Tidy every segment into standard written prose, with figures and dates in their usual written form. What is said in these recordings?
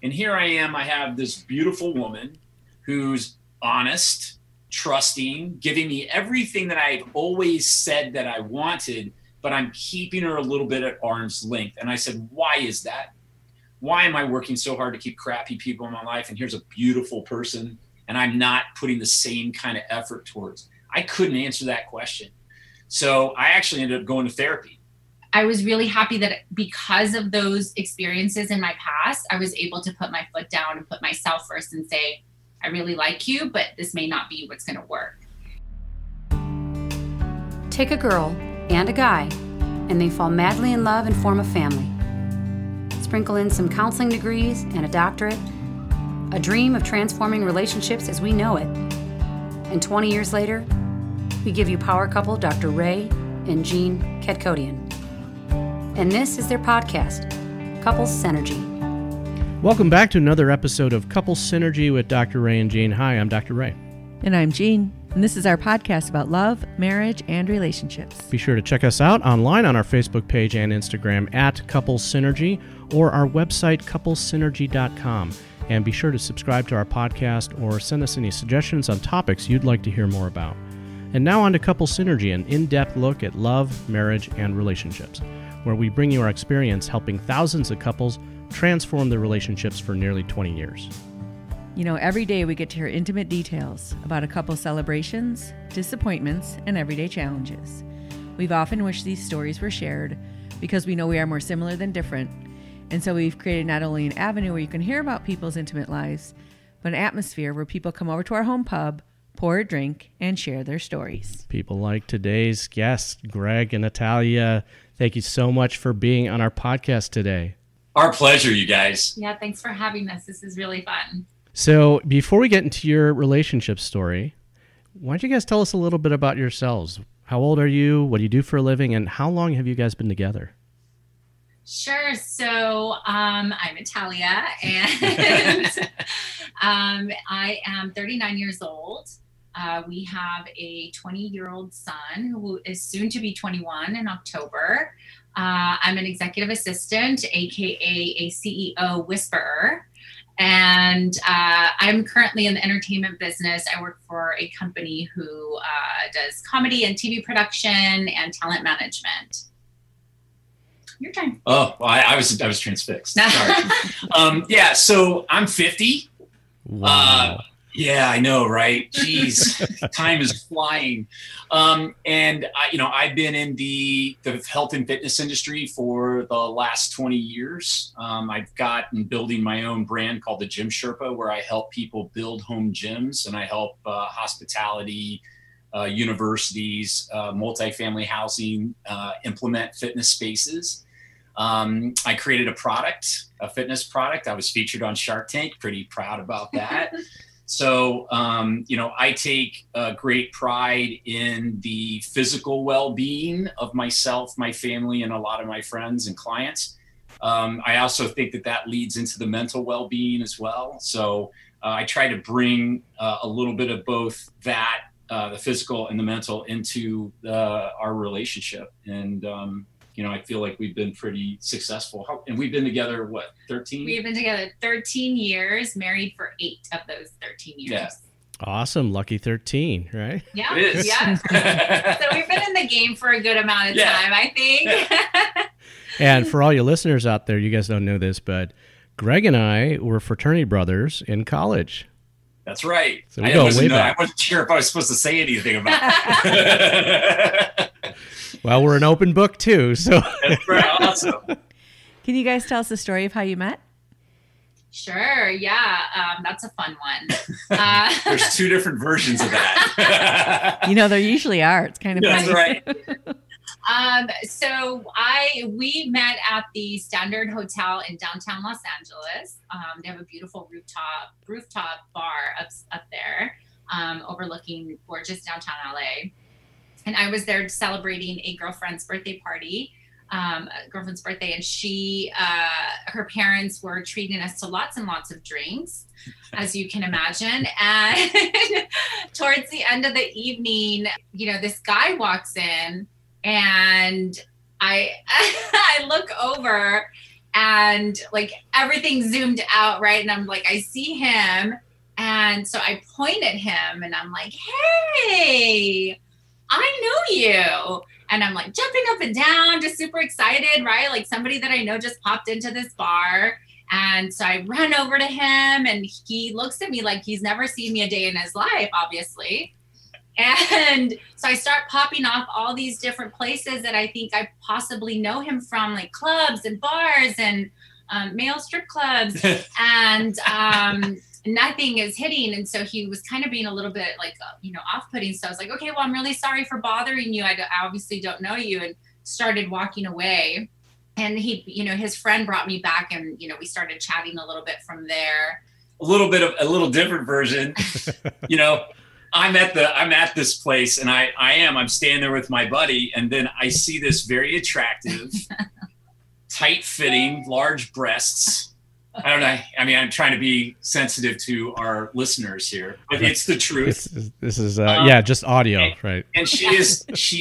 And here I am, I have this beautiful woman who's honest, trusting, giving me everything that I've always said that I wanted, but I'm keeping her a little bit at arm's length. And I said, why is that? Why am I working so hard to keep crappy people in my life? And here's a beautiful person, and I'm not putting the same kind of effort towards. I couldn't answer that question. So I actually ended up going to therapy. I was really happy that because of those experiences in my past, I was able to put my foot down and put myself first and say, I really like you, but this may not be what's going to work. Take a girl and a guy, and they fall madly in love and form a family. Sprinkle in some counseling degrees and a doctorate, a dream of transforming relationships as we know it. And 20 years later, we give you power couple Dr. Ray and Jean Kadkodian. And this is their podcast, Couples Synergy. Welcome back to another episode of Couples Synergy with Dr. Ray and Jean. Hi, I'm Dr. Ray. And I'm Jean. And this is our podcast about love, marriage, and relationships. Be sure to check us out online on our Facebook page and Instagram at Couples Synergy or our website, couplesynergy.com. And be sure to subscribe to our podcast or send us any suggestions on topics you'd like to hear more about. And now on to Couples Synergy, an in-depth look at love, marriage, and relationships, where we bring you our experience helping thousands of couples transform their relationships for nearly 20 years. You know, every day we get to hear intimate details about a couple's celebrations, disappointments, and everyday challenges. We've often wished these stories were shared because we know we are more similar than different. And so we've created not only an avenue where you can hear about people's intimate lives, but an atmosphere where people come over to our home pub, pour a drink, and share their stories. People like today's guests, Greg and Natalia, thank you so much for being on our podcast today. Our pleasure, you guys. Yeah, thanks for having us. This is really fun. So before we get into your relationship story, why don't you guys tell us a little bit about yourselves? How old are you? What do you do for a living? And how long have you guys been together? Sure. So I'm Natalia, and I am 39 years old. We have a 20-year-old son who is soon to be 21 in October. I'm an executive assistant, aka a CEO whisperer. And I'm currently in the entertainment business. I work for a company who does comedy and TV production and talent management. Your turn. Oh, well, I was transfixed. Sorry. Yeah, so I'm 50. Wow. Yeah, I know, right? Jeez, time is flying. And I've been in the health and fitness industry for the last 20 years. I've gotten building my own brand called the Gym Sherpa, where I help people build home gyms, and I help hospitality, universities, multifamily housing, implement fitness spaces. I created a fitness product. I was featured on Shark Tank, pretty proud about that. So, I take great pride in the physical well-being of myself, my family, and a lot of my friends and clients. I also think that leads into the mental well-being as well. So I try to bring a little bit of both that, the physical and the mental, into our relationship. And, I feel like we've been pretty successful. And we've been together, 13? We've been together 13 years, married for 8 of those 13 years. Yeah. Awesome. Lucky 13, right? Yeah. It is. Yeah. So we've been in the game for a good amount of time, I think. Yeah. And for all your listeners out there, you guys don't know this, but Greg and I were fraternity brothers in college. That's right. So we go way back. I wasn't sure if I was supposed to say anything about it. Well, we're an open book too, so. That's right. Awesome. Can you guys tell us the story of how you met? Sure. Yeah. That's a fun one. There's 2 different versions of that. There usually are. It's kind of funny. That's right. So we met at the Standard Hotel in downtown Los Angeles. They have a beautiful rooftop bar up there, overlooking gorgeous downtown LA. And I was there celebrating a girlfriend's birthday party, and her parents were treating us to lots and lots of drinks, as you can imagine. And towards the end of the evening, this guy walks in, and I look over, and like everything zoomed out, right? And I'm like, I see him. And so I point at him and I'm like, hey, I know you. And I'm like jumping up and down, just super excited, right? Like somebody that I know just popped into this bar. And so I run over to him and he looks at me like he's never seen me a day in his life, obviously. And so I start popping off all these different places that I think I possibly know him from, like clubs and bars and male strip clubs. And nothing is hitting. And so he was kind of being a little bit like, off-putting. So I was like, okay, well, I'm really sorry for bothering you. I obviously don't know you, and started walking away. And he, his friend brought me back, and, we started chatting a little bit from there. A little different version. I'm at this place, and I'm standing there with my buddy, and then I see this very attractive, tight-fitting, large breasts. I don't know. I mean, I'm trying to be sensitive to our listeners here, but it's the truth. This is just audio, right? And she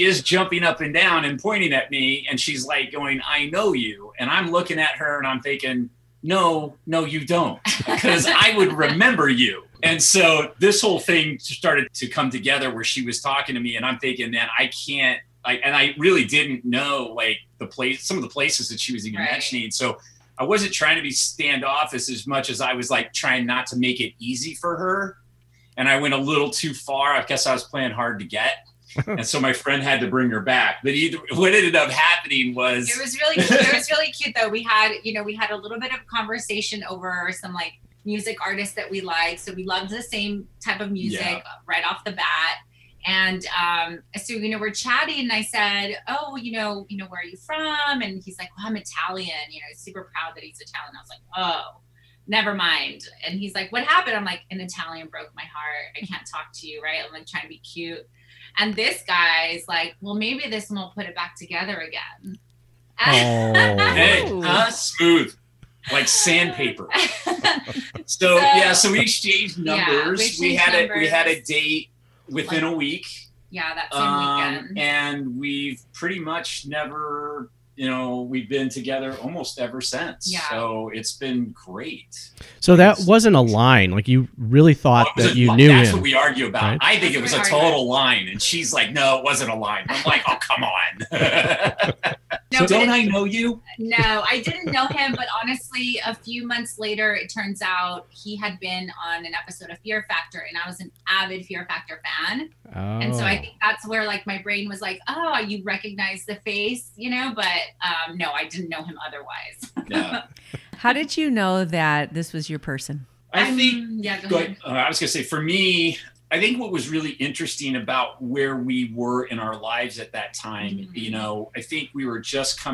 is jumping up and down and pointing at me, and she's like going, "I know you." And I'm looking at her and I'm thinking, no, you don't, because I would remember you. And so this whole thing started to come together where she was talking to me, and I'm thinking, man, I can't, and I really didn't know like some of the places that she was even mentioning. So I wasn't trying to be standoffish as much as I was like trying not to make it easy for her. And I went a little too far. I guess I was playing hard to get. And so my friend had to bring her back. But what ended up happening was it was really cute. It was really cute though. We had a little bit of conversation over some like music artists that we like. So we loved the same type of music right off the bat. And so we're chatting, and I said, "Oh, where are you from?" And he's like, "Well, I'm Italian." He's super proud that he's Italian. I was like, "Oh, never mind." And he's like, "What happened?" I'm like, "An Italian broke my heart. I can't talk to you, right?" I'm like trying to be cute. And this guy's like, "Well, maybe this one will put it back together again." Hey, smooth. Like sandpaper. So we exchanged numbers. We had a date within a week. Yeah, that same weekend. And we've pretty much never, we've been together almost ever since. Yeah. So it's been great. So that wasn't a line. Like you really thought that you knew him. That's what we argue about. Right? I think it was a total line. And she's like, no, it wasn't a line. I'm like, oh, come on. No, don't I know you? No, I didn't know him. But honestly, a few months later, it turns out he had been on an episode of Fear Factor, and I was an avid Fear Factor fan. Oh. And so I think that's where like my brain was like, oh, you recognize the face, but no, I didn't know him otherwise. Yeah. How did you know that this was your person? I think, go ahead. I was going to say, for me, I think what was really interesting about where we were in our lives at that time, I think we were just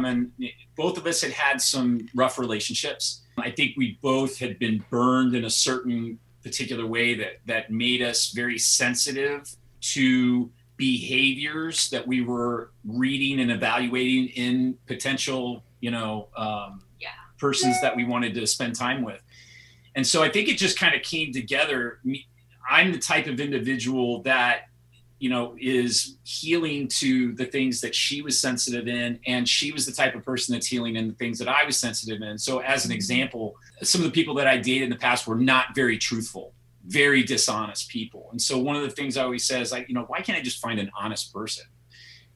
both of us had some rough relationships. I think we both had been burned in a certain particular way that made us very sensitive to behaviors that we were reading and evaluating in potential, persons that we wanted to spend time with. And so I think it just kind of came together. I'm the type of individual that, is healing to the things that she was sensitive in, and she was the type of person that's healing in the things that I was sensitive in. So as an example, some of the people that I dated in the past were not very truthful, very dishonest people. And so one of the things I always say is like, why can't I just find an honest person?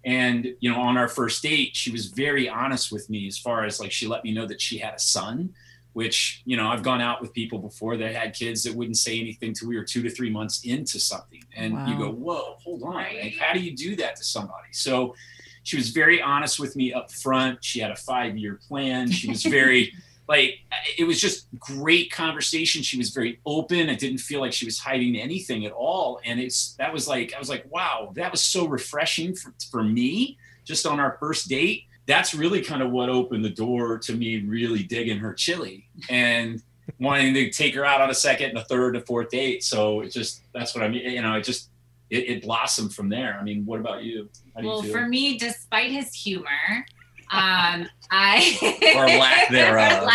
And, on our first date, she was very honest with me as far as like, she let me know that she had a son, which, I've gone out with people before that had kids that wouldn't say anything till we were 2 to 3 months into something. And You go, whoa, hold on. Like, how do you do that to somebody? So she was very honest with me up front. She had a 5-year plan. She was very it was just great conversation. She was very open. I didn't feel like she was hiding anything at all. And I was like, wow, that was so refreshing for me just on our first date. That's really kind of what opened the door to me really digging her chili and wanting to take her out on a second and a third and a fourth date. So that's what I mean. It blossomed from there. I mean, what about you? How do you feel? For me, despite his humor, or lack thereof.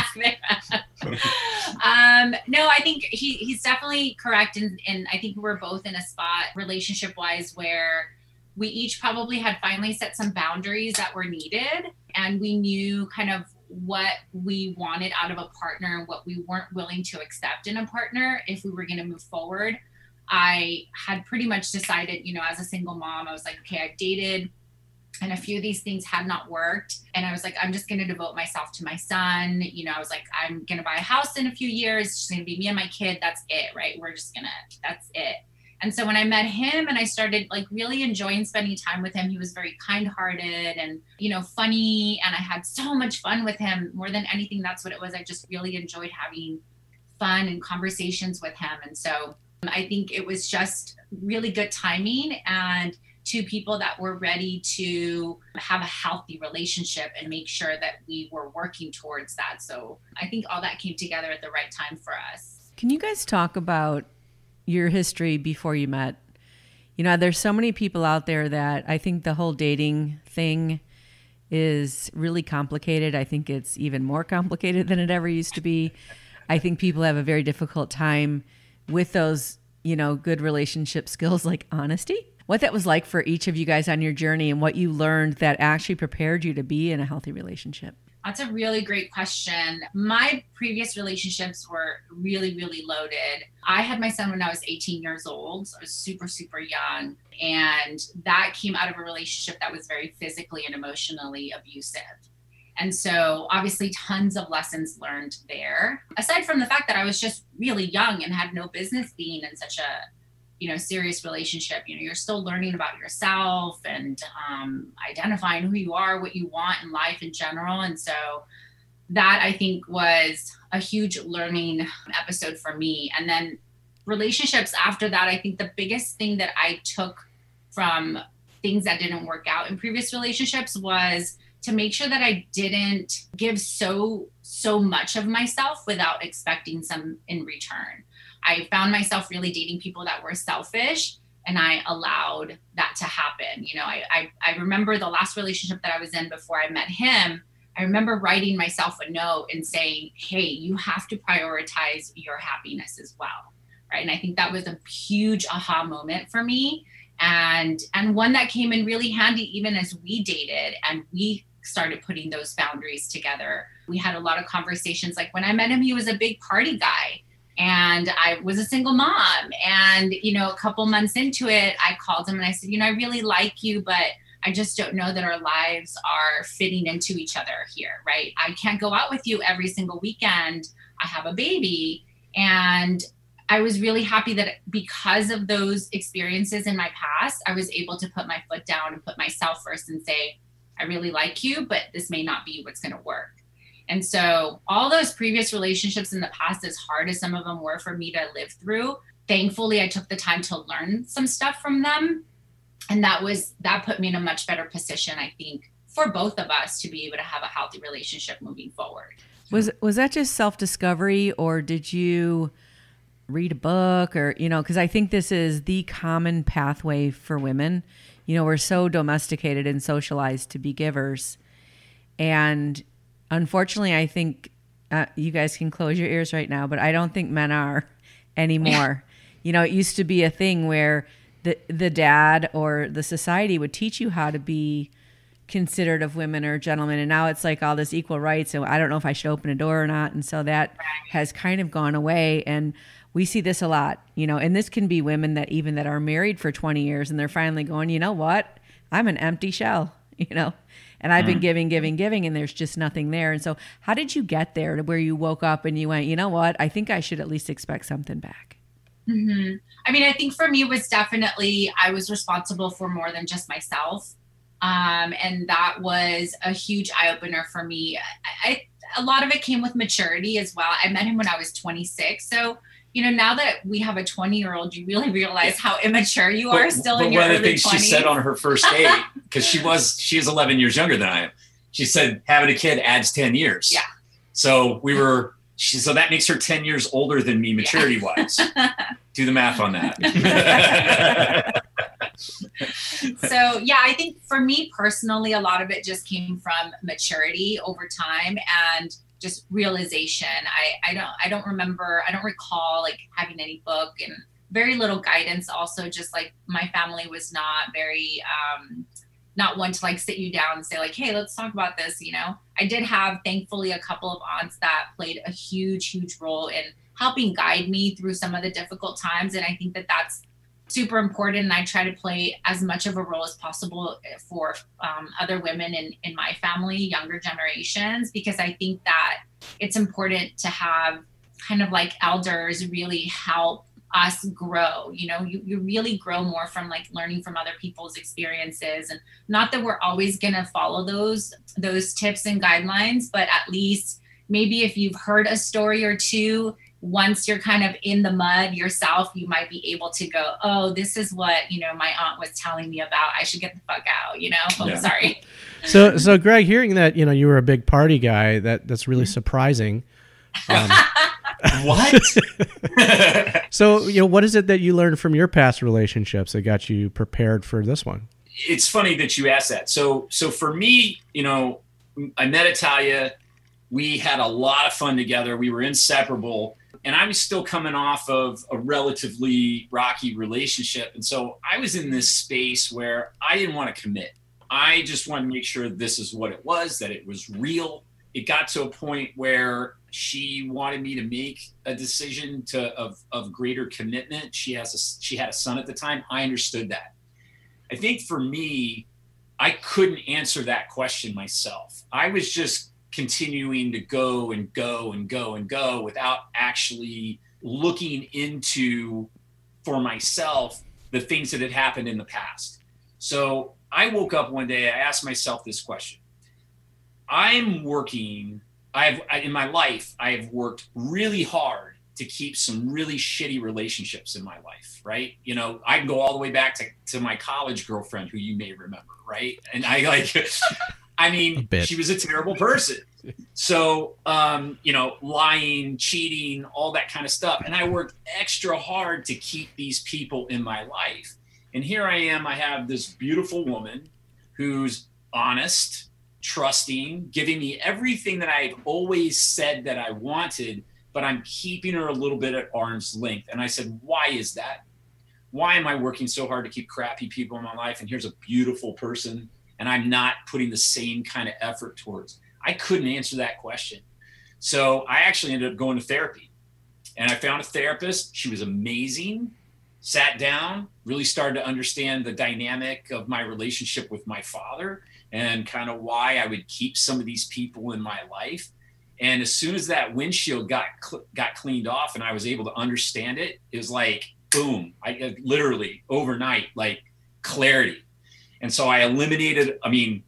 No, I think he's definitely correct. And I think we're both in a spot relationship wise where we each probably had finally set some boundaries that were needed, and we knew kind of what we wanted out of a partner and what we weren't willing to accept in a partner if we were going to move forward. I had pretty much decided, as a single mom, I was like, okay, I've dated and a few of these things had not worked. And I was like, I'm just going to devote myself to my son. I was like, I'm going to buy a house in a few years. It's just going to be me and my kid. That's it, right? That's it. And so when I met him and I started like really enjoying spending time with him, he was very kind-hearted and, funny. And I had so much fun with him. More than anything, that's what it was. I just really enjoyed having fun and conversations with him. And so I think it was just really good timing and two people that were ready to have a healthy relationship and make sure that we were working towards that. So I think all that came together at the right time for us. Can you guys talk about your history before you met? There's so many people out there that I think the whole dating thing is really complicated. I think it's even more complicated than it ever used to be. I think people have a very difficult time with those, good relationship skills like honesty. What that was like for each of you guys on your journey and what you learned that actually prepared you to be in a healthy relationship. That's a really great question. My previous relationships were really, really loaded. I had my son when I was 18 years old. So I was super, super young. And that came out of a relationship that was very physically and emotionally abusive. And so obviously tons of lessons learned there. Aside from the fact that I was just really young and had no business being in such a serious relationship, you're still learning about yourself and identifying who you are, what you want in life in general. And so that I think was a huge learning episode for me. And then relationships after that, I think the biggest thing that I took from things that didn't work out in previous relationships was to make sure that I didn't give so much of myself without expecting some in return. I found myself really dating people that were selfish, and I allowed that to happen. I remember the last relationship that I was in before I met him. I remember writing myself a note and saying, hey, you have to prioritize your happiness as well. Right. And I think that was a huge aha moment for me. And one that came in really handy even as we dated and we started putting those boundaries together. We had a lot of conversations. Like when I met him, he was a big party guy. And I was a single mom. And, a couple months into it, I called him and I said, I really like you, but I just don't know that our lives are fitting into each other here, right? I can't go out with you every single weekend. I have a baby. And I was really happy that because of those experiences in my past, I was able to put my foot down and put myself first and say, I really like you, but this may not be what's going to work. And so all those previous relationships in the past, as hard as some of them were for me to live through, thankfully, I took the time to learn some stuff from them. And that put me in a much better position, I think, for both of us to be able to have a healthy relationship moving forward. Was that just self-discovery, or did you read a book or, because I think this is the common pathway for women. We're so domesticated and socialized to be givers. And unfortunately, I think you guys can close your ears right now, but I don't think men are anymore. It used to be a thing where the dad or the society would teach you how to be considerate of women or gentlemen. And now it's like all this equal rights. So I don't know if I should open a door or not. And so that has kind of gone away. And we see this a lot, and this can be women that are married for 20 years and they're finally going, you know what? I'm an empty shell, and I've been giving, and there's just nothing there. And so how did you get there to where you woke up and you went, you know what? I think I should at least expect something back. Mm-hmm. I mean, I think for me it was definitely, I was responsible for more than just myself. And that was a huge eye opener for me. A lot of it came with maturity as well. I met him when I was 26. So, now that we have a 20-year-old, you really realize how immature you are still in your early 20s. One of the things she said on her first date, because she is 11 years younger than I am. She said, having a kid adds 10 years. Yeah. So so that makes her 10 years older than me maturity wise. Do the math on that. So yeah, I think for me personally, a lot of it just came from maturity over time and just realization. I don't recall like having any book and very little guidance. Also, just like my family was not very not one to like sit you down and say like, hey, let's talk about this. You know, I did have, thankfully, a couple of aunts that played a huge role in helping guide me through some of the difficult times. And I think that that's super important. And I try to play as much of a role as possible for other women in my family, younger generations, because I think that it's important to have kind of like elders really help us grow. You know, you really grow more from like learning from other people's experiences, and not that we're always going to follow those tips and guidelines, but at least maybe if you've heard a story or two, once you're kind of in the mud yourself, you might be able to go, oh, this is what, you know, my aunt was telling me about. I should get the fuck out, you know? Oh, yeah. Sorry. So Greg, hearing that, you know, you were a big party guy, that's really surprising. What? So, you know, what is it that you learned from your past relationships that got you prepared for this one? It's funny that you asked that. So for me, you know, I met Italia. We had a lot of fun together. We were inseparable. And I was still coming off of a relatively rocky relationship. And so I was in this space where I didn't want to commit. I just wanted to make sure this is what it was, that it was real. It got to a point where she wanted me to make a decision of greater commitment. She had a son at the time. I understood that. I think for me, I couldn't answer that question myself. I was just continuing to go and go and go and go without actually looking into for myself the things that had happened in the past. So I woke up one day, I asked myself this question. In my life, I have worked really hard to keep some really shitty relationships in my life, right? You know, I can go all the way back to my college girlfriend, who you may remember, right? And I mean, she was a terrible person. So, you know, lying, cheating, all that kind of stuff. And I worked extra hard to keep these people in my life. And here I am, I have this beautiful woman who's honest, trusting, giving me everything that I've always said that I wanted, but I'm keeping her a little bit at arm's length. And I said, why is that? Why am I working so hard to keep crappy people in my life? And here's a beautiful person, and I'm not putting the same kind of effort towards. I couldn't answer that question. So I actually ended up going to therapy, and I found a therapist. She was amazing. Sat down, really started to understand the dynamic of my relationship with my father and kind of why I would keep some of these people in my life. And as soon as that windshield got cleaned off and I was able to understand it, it was like, boom, I literally overnight, like clarity. And so I eliminated,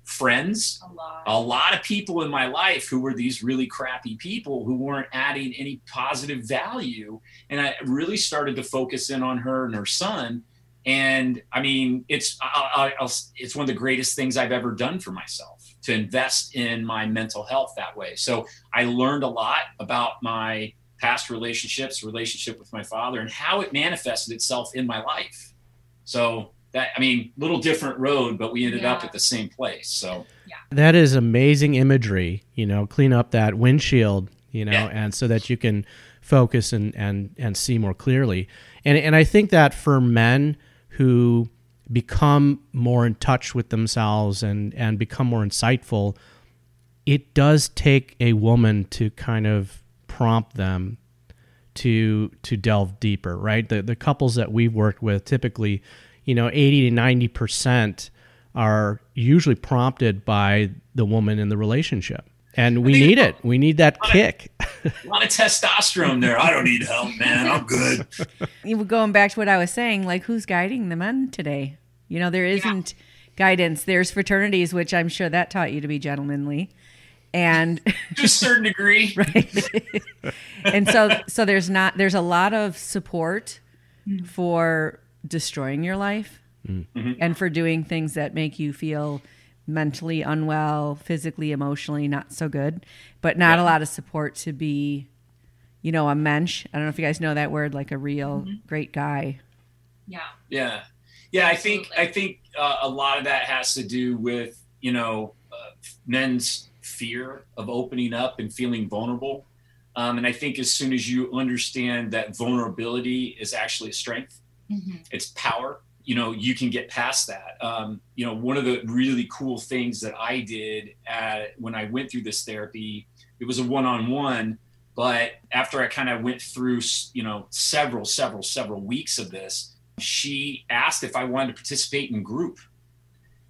friends, a lot of people in my life who were these really crappy people who weren't adding any positive value. And I really started to focus in on her and her son. And I mean, it's one of the greatest things I've ever done for myself, to invest in my mental health that way. So I learned a lot about my past relationships, relationship with my father, and how it manifested itself in my life. So that, little different road, but we ended up at the same place. So that is amazing imagery, clean up that windshield, and so that you can focus and see more clearly. And I think that for men who become more in touch with themselves and become more insightful, it does take a woman to kind of prompt them to delve deeper, right? The couples that we've worked with, typically, 80 to 90% are usually prompted by the woman in the relationship. And we need it. We need that kick. A lot of testosterone there. I don't need help, man. I'm good. Going back to what I was saying, like, who's guiding the men today? There isn't guidance. There's fraternities, which I'm sure that taught you to be gentlemanly. And to a certain degree. Right. And so there's a lot of support for destroying your life and for doing things that make you feel mentally unwell, physically, emotionally not so good, but not a lot of support to be, a mensch. I don't know if you guys know that word, like a real great guy. Yeah. I think a lot of that has to do with, men's fear of opening up and feeling vulnerable. And I think as soon as you understand that vulnerability is actually a strength, it's power, you can get past that. One of the really cool things that I did when I went through this therapy, it was a one-on-one, but after I kind of went through, several weeks of this, she asked if I wanted to participate in group.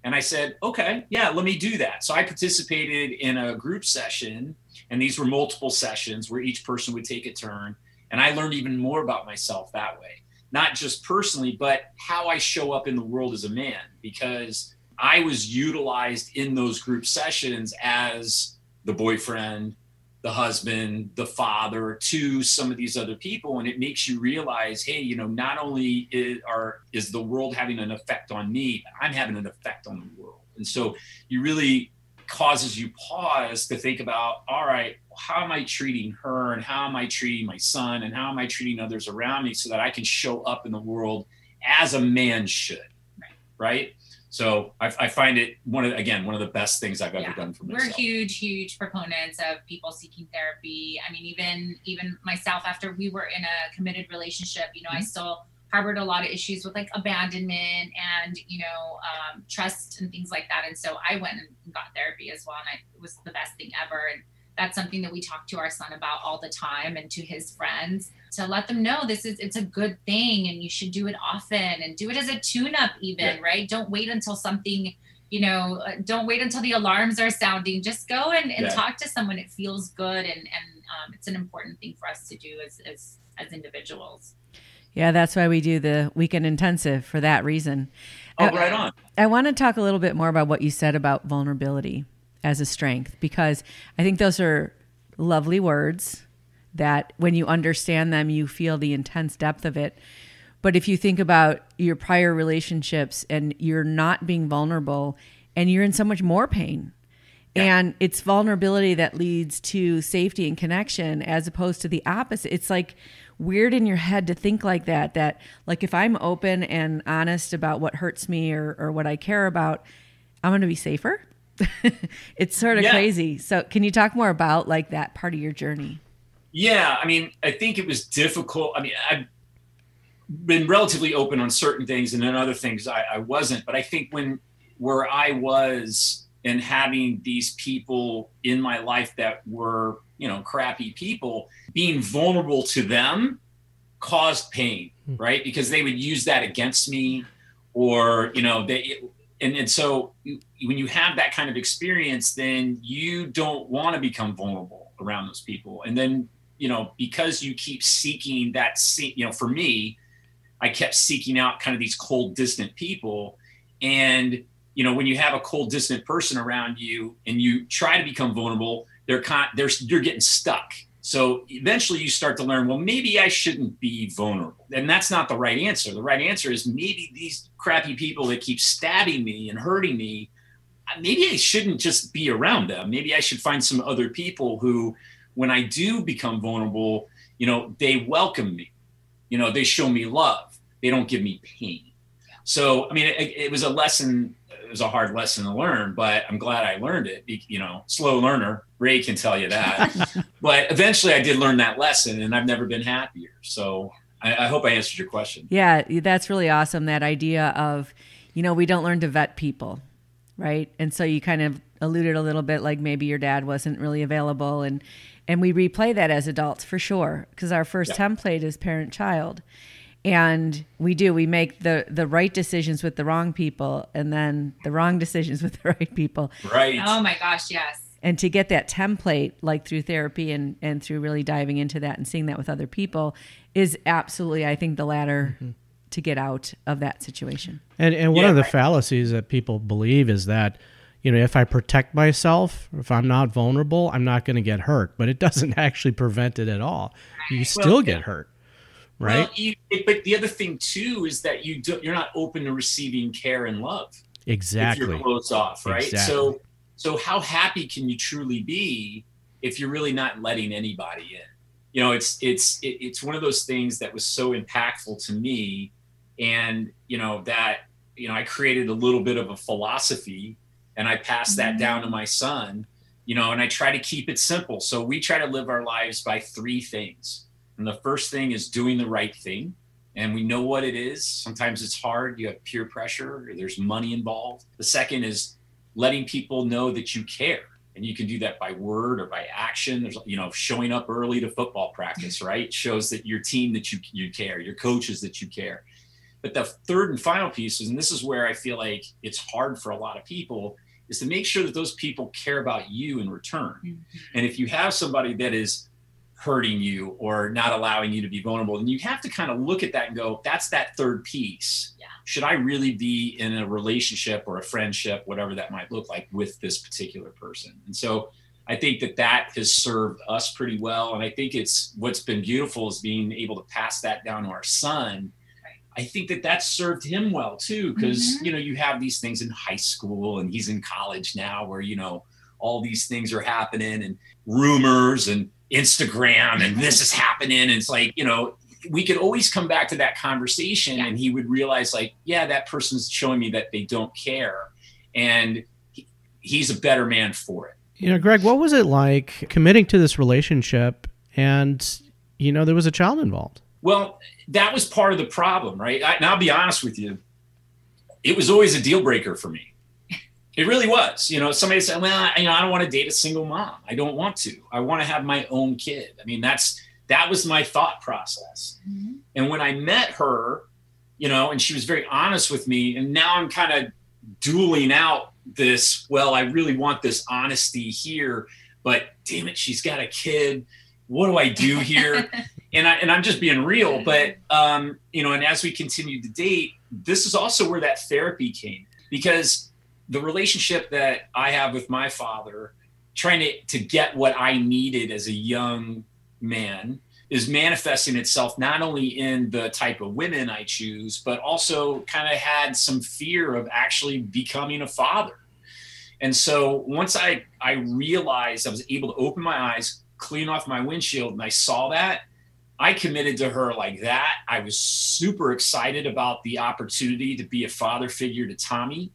And I said, okay, yeah, let me do that. So I participated in a group session, and these were multiple sessions where each person would take a turn. And I learned even more about myself that way, not just personally, but how I show up in the world as a man, because I was utilized in those group sessions as the boyfriend, the husband, the father to some of these other people. And it makes you realize, hey, not only is the world having an effect on me, but I'm having an effect on the world. And so you really causes you pause to think about, all right, how am I treating her, and how am I treating my son, and how am I treating others around me, so that I can show up in the world as a man should, right? So I find it one of the best things I've ever done for myself. We're huge proponents of people seeking therapy. I mean, even myself, after we were in a committed relationship, I still harbored a lot of issues with like abandonment and, trust and things like that. And so I went and got therapy as well. And it was the best thing ever. And that's something that we talk to our son about all the time, and to his friends, to let them know it's a good thing, and you should do it often, and do it as a tune-up even, right? Don't wait until something, don't wait until the alarms are sounding. Just go and talk to someone. It feels good. And it's an important thing for us to do as individuals. Yeah, that's why we do the weekend intensive, for that reason. Oh, right on. I want to talk a little bit more about what you said about vulnerability as a strength, because I think those are lovely words that when you understand them, you feel the intense depth of it. But if you think about your prior relationships and you're not being vulnerable, and you're in so much more pain, and it's vulnerability that leads to safety and connection, as opposed to the opposite. It's like weird in your head to think like that like if I'm open and honest about what hurts me or what I care about, I'm going to be safer. It's sort of crazy. So can you talk more about like that part of your journey? Yeah. I mean, I think it was difficult. I mean, I've been relatively open on certain things, and then other things I wasn't. But I think where I was, and having these people in my life that were, crappy people, being vulnerable to them caused pain, right? Because they would use that against me, or, and so when you have that kind of experience, then you don't want to become vulnerable around those people. And then, because you keep seeking that, for me, I kept seeking out kind of these cold, distant people. And, when you have a cold, distant person around you and you try to become vulnerable, you're getting stuck. So eventually you start to learn, well, maybe I shouldn't be vulnerable. And that's not the right answer. The right answer is, maybe these crappy people that keep stabbing me and hurting me, maybe I shouldn't just be around them. Maybe I should find some other people who, when I do become vulnerable, they welcome me, they show me love. They don't give me pain. So, I mean, it was a lesson. It was a hard lesson to learn, but I'm glad I learned it. Slow learner, Ray can tell you that. But eventually I did learn that lesson, and I've never been happier. So I hope I answered your question. Yeah, that's really awesome. That idea of, we don't learn to vet people, right? And so you kind of alluded a little bit like maybe your dad wasn't really available, and we replay that as adults for sure, because our first template is parent-child. And we make the right decisions with the wrong people, and then the wrong decisions with the right people. Right. Oh my gosh, yes. And to get that template, like through therapy and through really diving into that and seeing that with other people, is absolutely, I think, the ladder to get out of that situation. And one of the fallacies that people believe is that, if I protect myself, if I'm not vulnerable, I'm not going to get hurt. But it doesn't actually prevent it at all. You still get hurt. Right. Well, but the other thing too is that you're not open to receiving care and love. Exactly. If you're closed off, right? Exactly. So how happy can you truly be if you're really not letting anybody in? It's one of those things that was so impactful to me, and I created a little bit of a philosophy, and I passed that down to my son. And I try to keep it simple. So we try to live our lives by three things. And the first thing is doing the right thing. And we know what it is. Sometimes it's hard. You have peer pressure, or there's money involved. The second is letting people know that you care. And you can do that by word or by action. There's, showing up early to football practice, right? Shows that your team, that you care, your coaches, that you care. But the third and final piece is, and this is where I feel like it's hard for a lot of people, is to make sure that those people care about you in return. Mm-hmm. And if you have somebody that is hurting you or not allowing you to be vulnerable, then you have to kind of look at that and go, that's that third piece. Yeah. Should I really be in a relationship or a friendship, whatever that might look like, with this particular person? And so I think that has served us pretty well. And I think what's been beautiful is being able to pass that down to our son. I think that served him well too, because, you have these things in high school, and he's in college now where, all these things are happening, and rumors and Instagram, and this is happening. And it's like, we could always come back to that conversation, and he would realize, like, yeah, that person's showing me that they don't care. And he's a better man for it. Greg, what was it like committing to this relationship and, there was a child involved? Well, that was part of the problem, right? And I'll be honest with you. It was always a deal breaker for me. It really was. Somebody said, well, I don't want to date a single mom. I don't want to. I want to have my own kid. I mean, that was my thought process. Mm-hmm. And when I met her, and she was very honest with me, and now I'm kind of dueling out this, well, I really want this honesty here, but damn it, she's got a kid. What do I do here? And I'm just being real, but, and as we continued to date, this is also where that therapy came, because the relationship that I have with my father, trying to get what I needed as a young man, is manifesting itself not only in the type of women I choose, but also kind of had some fear of actually becoming a father. And so once I realized, I was able to open my eyes, clean off my windshield, and I saw that, I committed to her like that. I was super excited about the opportunity to be a father figure to Tommy.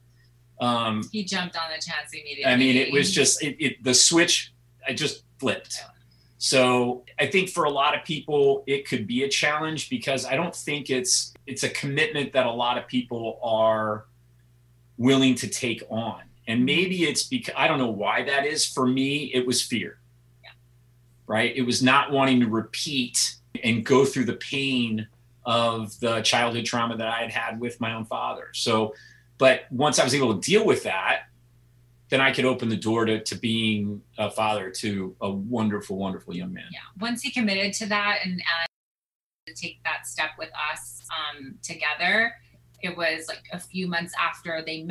He jumped on the chance immediately. I mean, it was just the switch. I just flipped. So I think for a lot of people, it could be a challenge, because I don't think it's a commitment that a lot of people are willing to take on. And maybe it's because, I don't know why that is. For me, it was fear. Yeah. Right? It was not wanting to repeat and go through the pain of the childhood trauma that I had with my own father. So, but once I was able to deal with that, then I could open the door to being a father to a wonderful, wonderful young man. Yeah. Once he committed to that and to take that step with us together, it was like a few months after they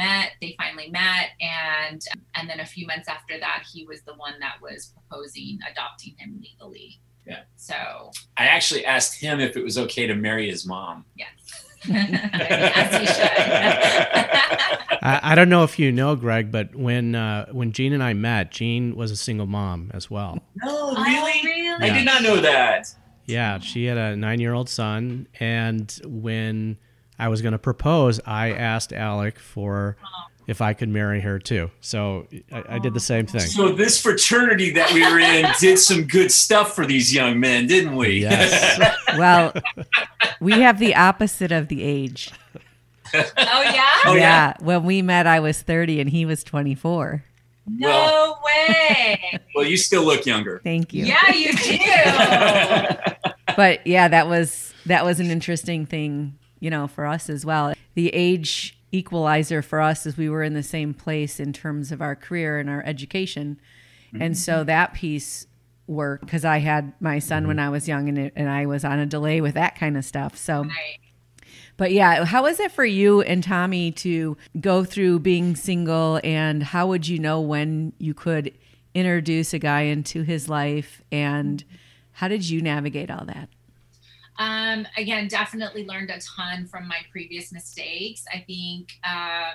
finally met. And then a few months after that, he was the one that was proposing adopting him legally. Yeah. So I actually asked him if it was okay to marry his mom. Yes. As he should. I don't know if you know, Greg, but when Jean and I met, Jean was a single mom as well. No, really? Oh, really? I did not know that. Yeah, she had a 9-year-old son, and when I was going to propose, I asked Alec for if I could marry her too. So I did the same thing. So this fraternity that we were in did some good stuff for these young men, didn't we? Yes. Well, we have the opposite of the age. Oh, yeah? Oh, yeah. When we met, I was 30 and he was 24. No way. Well, you still look younger. Thank you. Yeah, you do. But yeah, that was an interesting thing, for us as well. The age equalizer for us is we were in the same place in terms of our career and our education. Mm-hmm. And so that piece worked because I had my son when I was young and I was on a delay with that kind of stuff. So, right. But yeah, how was it for you and Tommy to go through being single, and how would you know when you could introduce a guy into his life, and how did you navigate all that? Again, definitely learned a ton from my previous mistakes. I think, our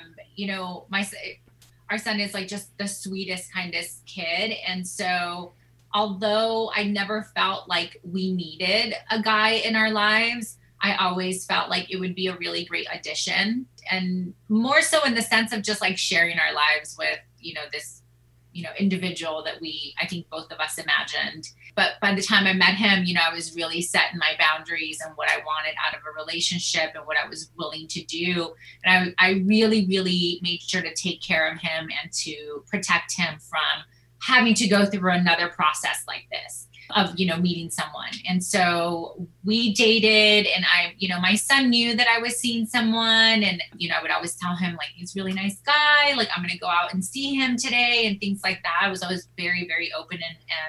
son is like just the sweetest, kindest kid. And so although I never felt like we needed a guy in our lives, I always felt like it would be a really great addition, and more so in the sense of just like sharing our lives with, this, individual that I think both of us imagined. but by the time I met him, you know, I was really set in my boundaries and what I wanted out of a relationship and what I was willing to do. And I really, really made sure to take care of him and to protect him from having to go through another process like this of, you know, meeting someone. And so we dated, and you know, my son knew that I was seeing someone, and, you know, I would always tell him, like, he's a really nice guy. Like, I'm going to go out and see him today and things like that. I was always very, very open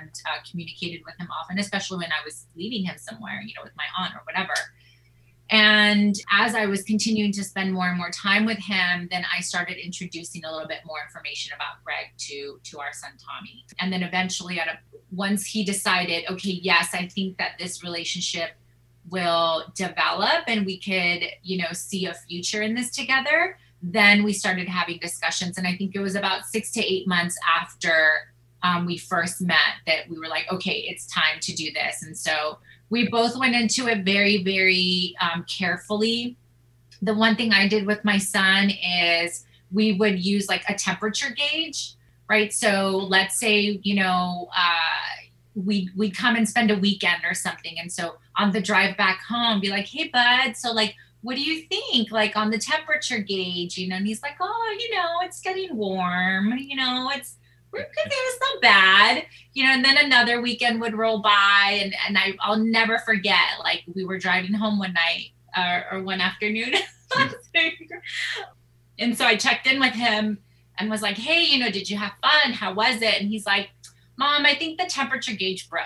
and communicated with him often, especially when I was leaving him somewhere, you know, with my aunt or whatever. And as I was continuing to spend more and more time with him, then I started introducing a little bit more information about Greg to our son, Tommy. And then eventually, once he decided, okay, yes, I think that this relationship will develop and we could, you know, see a future in this together, then we started having discussions. And I think it was about 6 to 8 months after we first met that we were like, okay, it's time to do this. And so we both went into it very, very carefully. The one thing I did with my son is we would use like a temperature gauge, right? So let's say, you know, we'd come and spend a weekend or something. And so on the drive back home, be like, hey, bud, so like, what do you think? Like on the temperature gauge, you know, and he's like, oh, you know, it's getting warm, you know, it's not bad, you know. And then another weekend would roll by, and I'll never forget, like, we were driving home one night or one afternoon. And so I checked in with him and was like, hey, you know, did you have fun? How was it? And he's like, Mom, I think the temperature gauge broke,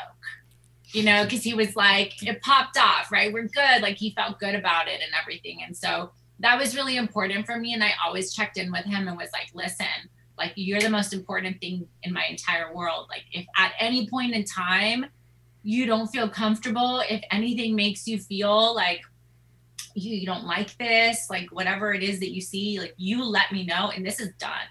you know, because he was like, it popped off, right? We're good. Like, he felt good about it and everything. And so that was really important for me. And I always checked in with him and was like, listen, like, you're the most important thing in my entire world. Like, if at any point in time you don't feel comfortable, if anything makes you feel like you don't like this, like whatever it is that you see, like, you let me know and this is done.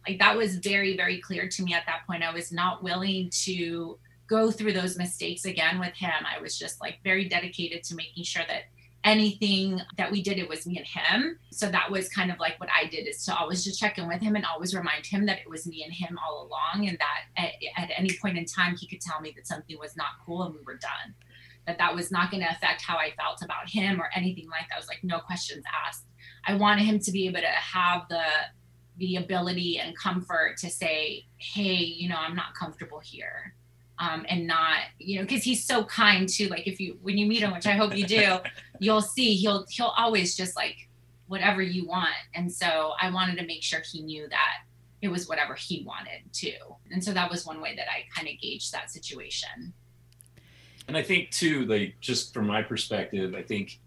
Like, that was very, very clear to me at that point. I was not willing to go through those mistakes again with him. I was just like very dedicated to making sure that anything that we did, it was me and him. So that was kind of like what I did, is to always just check in with him and always remind him that it was me and him all along, and that at any point in time he could tell me that something was not cool and we were done, that was not going to affect how I felt about him or anything like that. I was like, no questions asked. I wanted him to be able to have the ability and comfort to say, hey, you know, I'm not comfortable here. And not, you know, because he's so kind too. Like, when you meet him, which I hope you do, you'll see he'll always just like whatever you want. And so I wanted to make sure he knew that it was whatever he wanted too. And so that was one way that I kind of gauged that situation. And I think too, like, just from my perspective, I think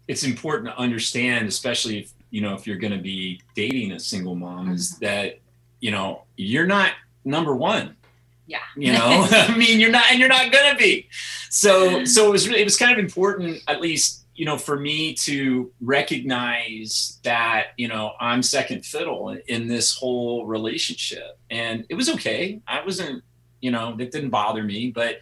it's important to understand, especially if, you know, if you're going to be dating a single mom, is that, you know, you're not number one. Yeah. You know, I mean, you're not going to be. So it was kind of important, at least, you know, for me to recognize that, you know, I'm second fiddle in this whole relationship. And it was okay. I wasn't, you know, it didn't bother me, but,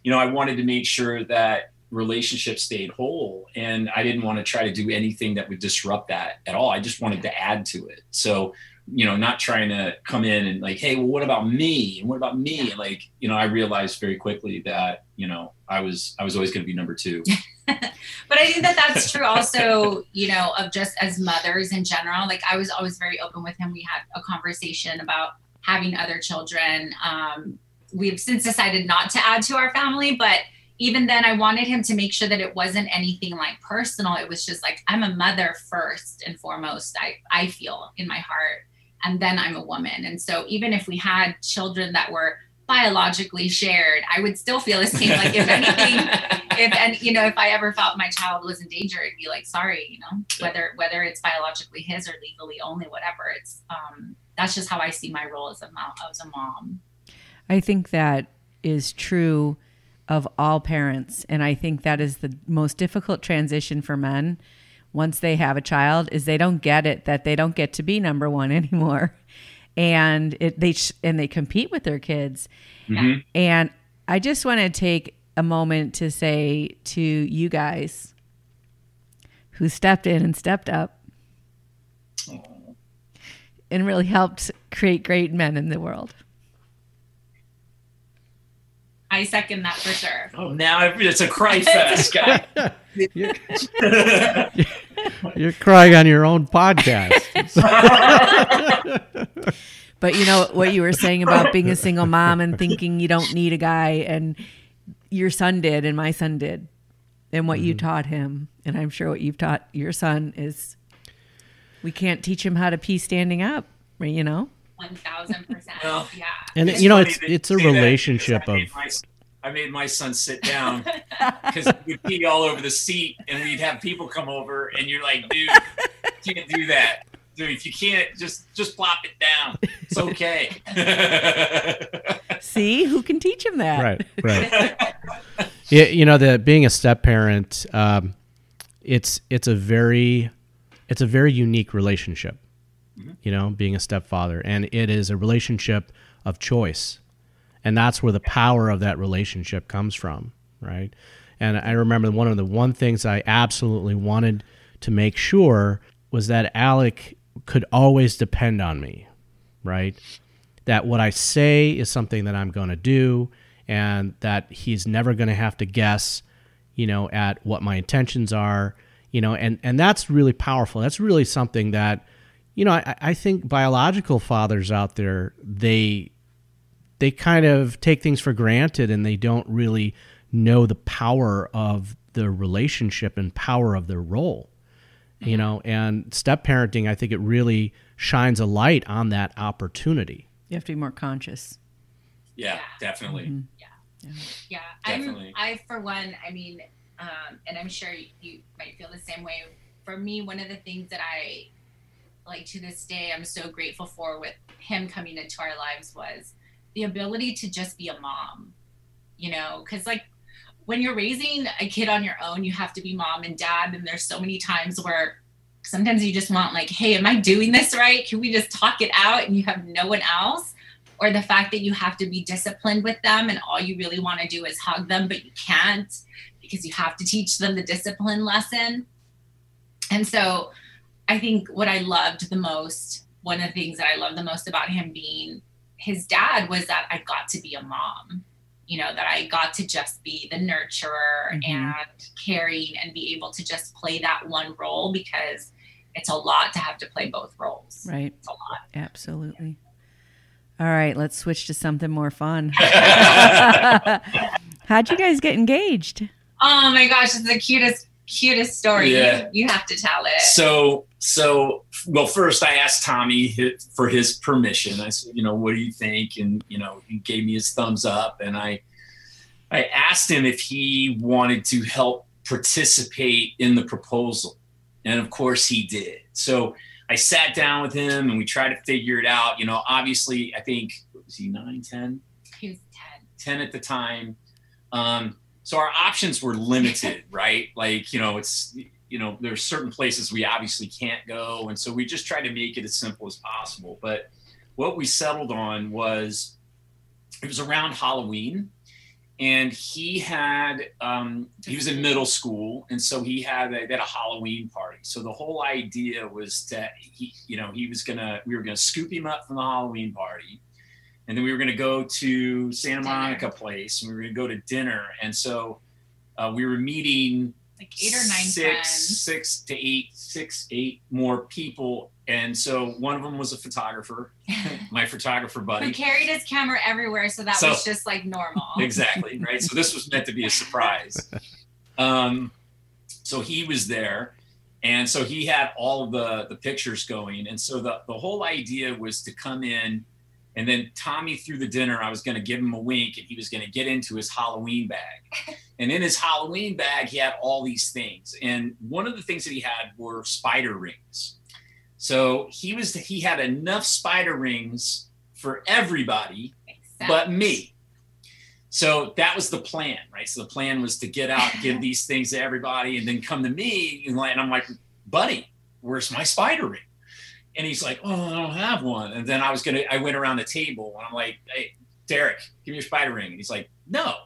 you know, I wanted to make sure that relationship stayed whole, and I didn't want to try to do anything that would disrupt that at all. I just wanted to add to it. So, you know, not trying to come in and like, hey, well, what about me? And what about me? And like, you know, I realized very quickly that, you know, I was always going to be number two. But I think that that's true also, you know, of just as mothers in general. Like, I was always very open with him. We had a conversation about having other children. We've since decided not to add to our family, but even then I wanted him to make sure that it wasn't anything like personal. It was just like, I'm a mother first and foremost, I feel in my heart. And then I'm a woman. And so even if we had children that were biologically shared, I would still feel the same. Like, if anything, you know, if I ever felt my child was in danger, it'd be like, sorry, you know, whether it's biologically his or legally only, whatever. It's, that's just how I see my role as a mom. I think that is true of all parents. And I think that is the most difficult transition for men once they have a child, is they don't get it, that they don't get to be number one anymore. And they compete with their kids. Mm-hmm. And I just want to take a moment to say to you guys who stepped in and stepped up and really helped create great men in the world. I second that for sure. Oh, now it's a cry fest, guy. You're crying on your own podcast. But you know what you were saying about being a single mom and thinking you don't need a guy, and your son did and my son did. And what you taught him, and I'm sure what you've taught your son, is we can't teach him how to pee standing up, you know? 1,000%. Well, yeah. And It's you know, funny it's that a you say that relationship because of. I made my son sit down because we'd pee all over the seat, and we'd have people come over, and you're like, dude, you can't do that. Dude, if you can't, just plop it down. It's okay. See, who can teach him that? Right. Yeah, you know, being a step parent, it's a very unique relationship. You know, being a stepfather, and it is a relationship of choice, and that's where the power of that relationship comes from, right? And I remember one things I absolutely wanted to make sure was that Alec could always depend on me, right? That what I say is something that I'm going to do, and that he's never going to have to guess, you know, at what my intentions are, you know, and that's really powerful. That's really something that, you know, I think biological fathers out there, they kind of take things for granted, and they don't really know the power of the relationship and power of their role, you know, and step parenting, I think it really shines a light on that opportunity. You have to be more conscious. Yeah, definitely. Mm-hmm. Yeah. Definitely. I for one, I mean, and I'm sure you might feel the same way. For me, one of the things that I, like, to this day, I'm so grateful for with him coming into our lives was the ability to just be a mom, you know, because like when you're raising a kid on your own, you have to be mom and dad. And there's so many times where sometimes you just want, like, hey, am I doing this right? Can we just talk it out? And you have no one else. Or the fact that you have to be disciplined with them and all you really want to do is hug them, but you can't because you have to teach them the discipline lesson. And so I think what I loved the most, one of the things that I loved the most about him being his dad was that I got to be a mom, you know, that I got to just be the nurturer and caring and be able to just play that one role, because it's a lot to have to play both roles. Right. It's a lot. Absolutely. All right, let's switch to something more fun. How'd you guys get engaged? Oh my gosh, it's the cutest story. Yeah. You have to tell it. So, well, first I asked Tommy for his permission. I said, you know, what do you think? And, you know, he gave me his thumbs up, and I asked him if he wanted to help participate in the proposal. And of course he did. So I sat down with him and we tried to figure it out. You know, obviously I think, was he 9, 10? He was 10 at the time. So our options were limited, right? Like, you know, it's, you know, there's certain places we obviously can't go. And so we just tried to make it as simple as possible. But what we settled on was, it was around Halloween, and he had, he was in middle school. And so he had a Halloween party. So the whole idea was that we were going to scoop him up from the Halloween party. And then we were going to go to Santa Monica place, and we were going to go to dinner. And so we were meeting like 8 or 9 friends. 6 to 8 more people. And so one of them was a photographer, my photographer buddy. Who carried his camera everywhere, so that was just like normal. Exactly, right? So this was meant to be a surprise. So he was there, and so he had all of the pictures going. And so the whole idea was to come in, and then Tommy, through the dinner, I was going to give him a wink, and he was going to get into his Halloween bag. And in his Halloween bag, he had all these things. And one of the things that he had were spider rings. So he had enough spider rings for everybody but me. So that was the plan, right? So the plan was to get out, give these things to everybody, and then come to me. And I'm like, buddy, where's my spider ring? And he's like, oh, I don't have one. And then I went around the table, and I'm like, hey, Derek, give me your spider ring. And he's like, no.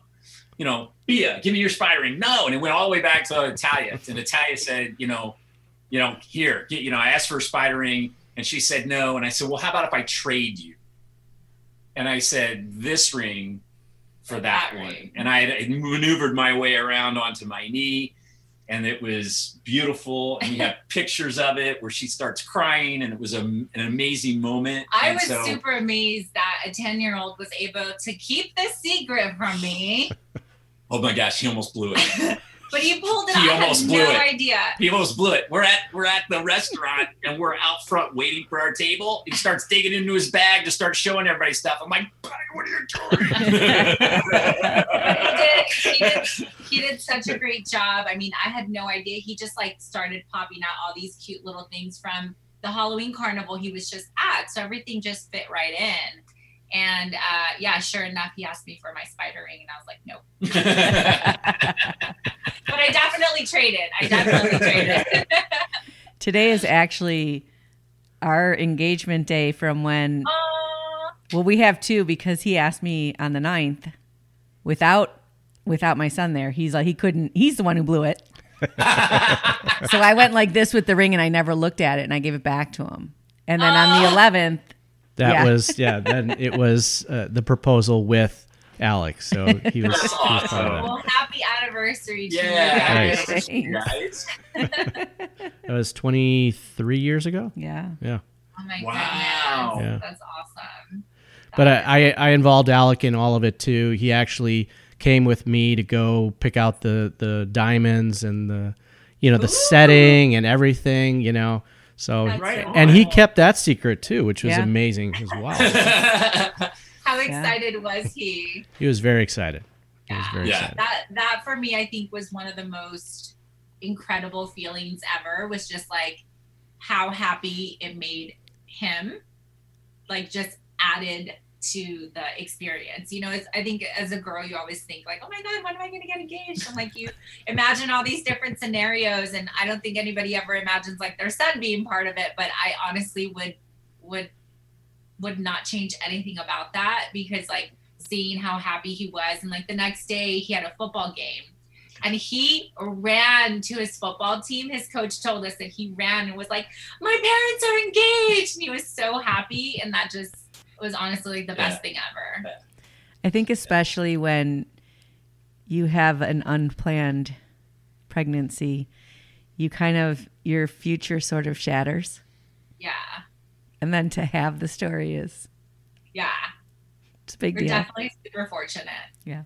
You know, Bia, give me your spider ring. No. And it went all the way back to Italia. And Italia said, here, I asked for a spider ring, and she said no. And I said, well, how about if I trade you? And I said, this ring for that one. And I had maneuvered my way around onto my knee, and it was beautiful. And we have pictures of it where she starts crying, and it was an amazing moment. I was super amazed that a 10-year-old was able to keep this secret from me. Oh my gosh, he almost blew it. But he pulled it off. I had no idea. He almost blew it. We're at the restaurant, and we're out front waiting for our table. He starts digging into his bag to start showing everybody stuff. I'm like, buddy, what are you doing? He did such a great job. I mean, I had no idea. He just like started popping out all these cute little things from the Halloween carnival he was just at. So everything just fit right in. And yeah, sure enough, he asked me for my spider ring, and I was like, nope. But I definitely traded. Today is actually our engagement day from when, well, we have two, because he asked me on the 9th without my son there. He's like, he's the one who blew it. So I went like this with the ring, and I never looked at it, and I gave it back to him. And then on the 11th, then it was the proposal with Alex. So he was awesome. Well, happy anniversary to you guys. That was 23 years ago. Yeah. Oh my goodness. Yeah. That's awesome. But I involved Alec in all of it too. He actually came with me to go pick out the diamonds and the setting and everything, So, and he kept that secret too, which was amazing as well. How excited was he? He was very excited. He was very excited. That for me, I think was one of the most incredible feelings ever, was just like how happy it made him, like just added to the experience. I think as a girl, you always think like, oh my God, when am I going to get engaged? And like you imagine all these different scenarios, and I don't think anybody ever imagines like their son being part of it. But I honestly would not change anything about that, because like seeing how happy he was, and like the next day he had a football game, and he ran to his football team. His coach told us that he ran and was like, my parents are engaged, and he was so happy. And that just was honestly the best thing ever. I think especially when you have an unplanned pregnancy, your future sort of shatters. Yeah. And then to have the story is, it's a big deal. We're definitely super fortunate. Yeah.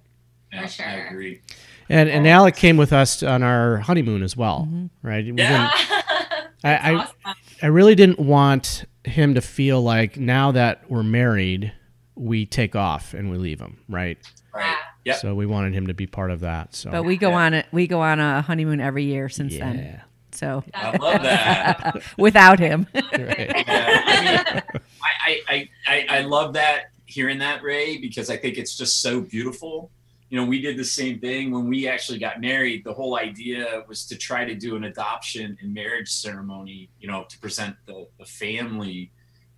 For sure. I agree. And Alec came with us on our honeymoon as well, right? Awesome. I really didn't want him to feel like now that we're married, we take off and we leave him, right? Right. Yep. So we wanted him to be part of that. So, but we go on a honeymoon every year since then. So I love that. Without him. Right. I love that, hearing that, Ray, because I think it's just so beautiful. We did the same thing when we actually got married. The whole idea was to try to do an adoption and marriage ceremony, to present the family.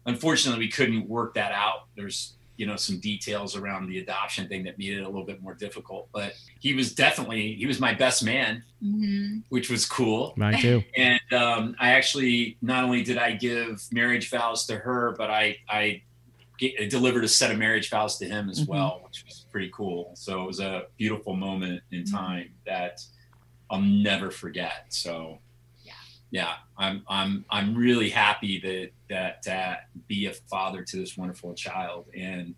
Unfortunately, we couldn't work that out. There's, some details around the adoption thing that made it a little bit more difficult. But he was my best man, which was cool. Mine too. And I actually, not only did I give marriage vows to her, but I delivered a set of marriage vows to him as well, which was pretty cool. So it was a beautiful moment in time that I'll never forget. So I'm really happy that be a father to this wonderful child. And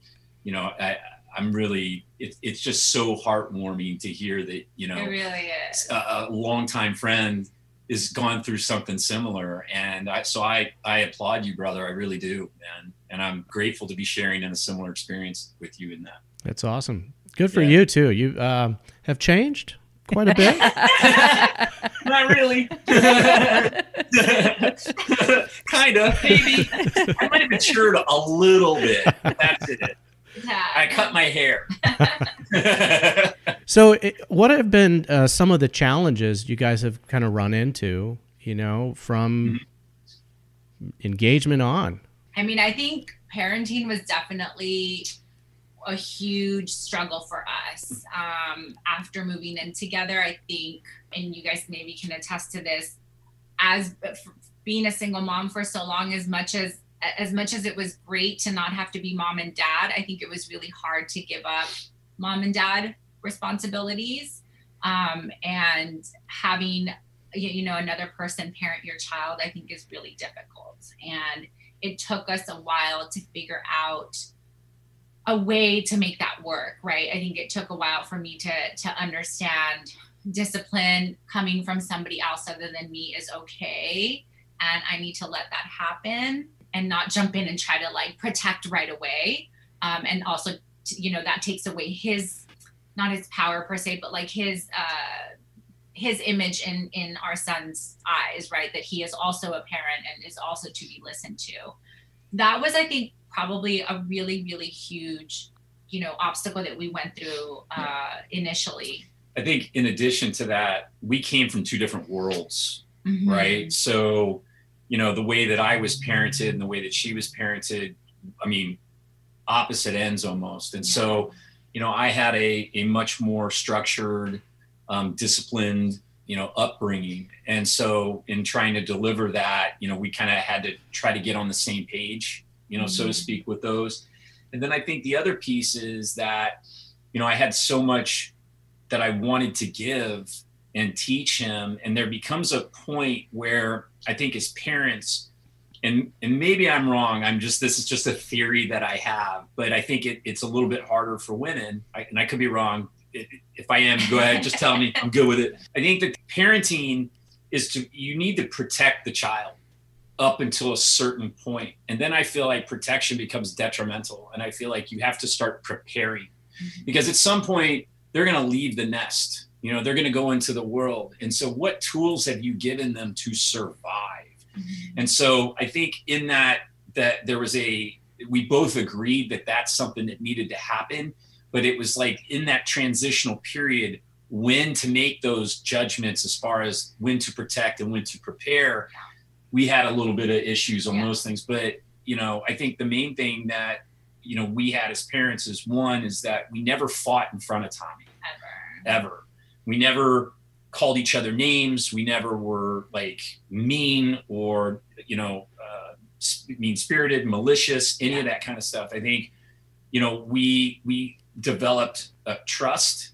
I'm really, it's just so heartwarming to hear that it really is. A longtime friend is gone through something similar. And I applaud you, brother. I really do, man. And I'm grateful to be sharing in a similar experience with you in that. That's awesome. Good for you too. You have changed quite a bit. Not really. Kind of, maybe. I might have matured a little bit. That's it. I cut my hair. So what have been some of the challenges you guys have kind of run into, from engagement on? I mean, I think parenting was definitely a huge struggle for us. After moving in together, I think, and you guys maybe can attest to this, as being a single mom for so long, as much as it was great to not have to be mom and dad, I think it was really hard to give up mom and dad responsibilities, and having, you know, another person parent your child, I think is really difficult. And it took us a while to figure out a way to make that work, right? I think it took a while for me to understand discipline coming from somebody else other than me is okay. And I need to let that happen and not jump in and try to like protect right away. And also, you know, that takes away his, not his power per se, but like his image in our son's eyes, right? That he is also a parent and is also to be listened to. That was, I think, probably a really, really huge, you know, obstacle that we went through initially. I think in addition to that, we came from two different worlds, right? So, you know, the way that I was parented and the way that she was parented, I mean, opposite ends almost. And so, you know, I had a much more structured, disciplined, you know, upbringing. And so in trying to deliver that, you know, we kind of had to try to get on the same page, you know, so to speak, with those. And then I think the other piece is that, you know, I had so much that I wanted to give and teach him. And there becomes a point where I think as parents, and maybe I'm wrong, this is just a theory that I have, but I think it's a little bit harder for women, and I could be wrong. If I am, go ahead, just tell me, I'm good with it. I think that parenting you need to protect the child up until a certain point. And then I feel like protection becomes detrimental. And I feel like you have to start preparing, because at some point they're going to leave the nest, you know, they're going to go into the world. And so what tools have you given them to survive? And so I think in that there was we both agreed that that's something that needed to happen, but it was like in that transitional period, when to make those judgments as far as when to protect and when to prepare, we had a little bit of issues on those things. But, you know, I think the main thing that, you know, we had as parents is that we never fought in front of Tommy. Ever. We never called each other names. We never were like mean or, you know, mean-spirited, malicious, any of that kind of stuff. I think, you know, we developed trust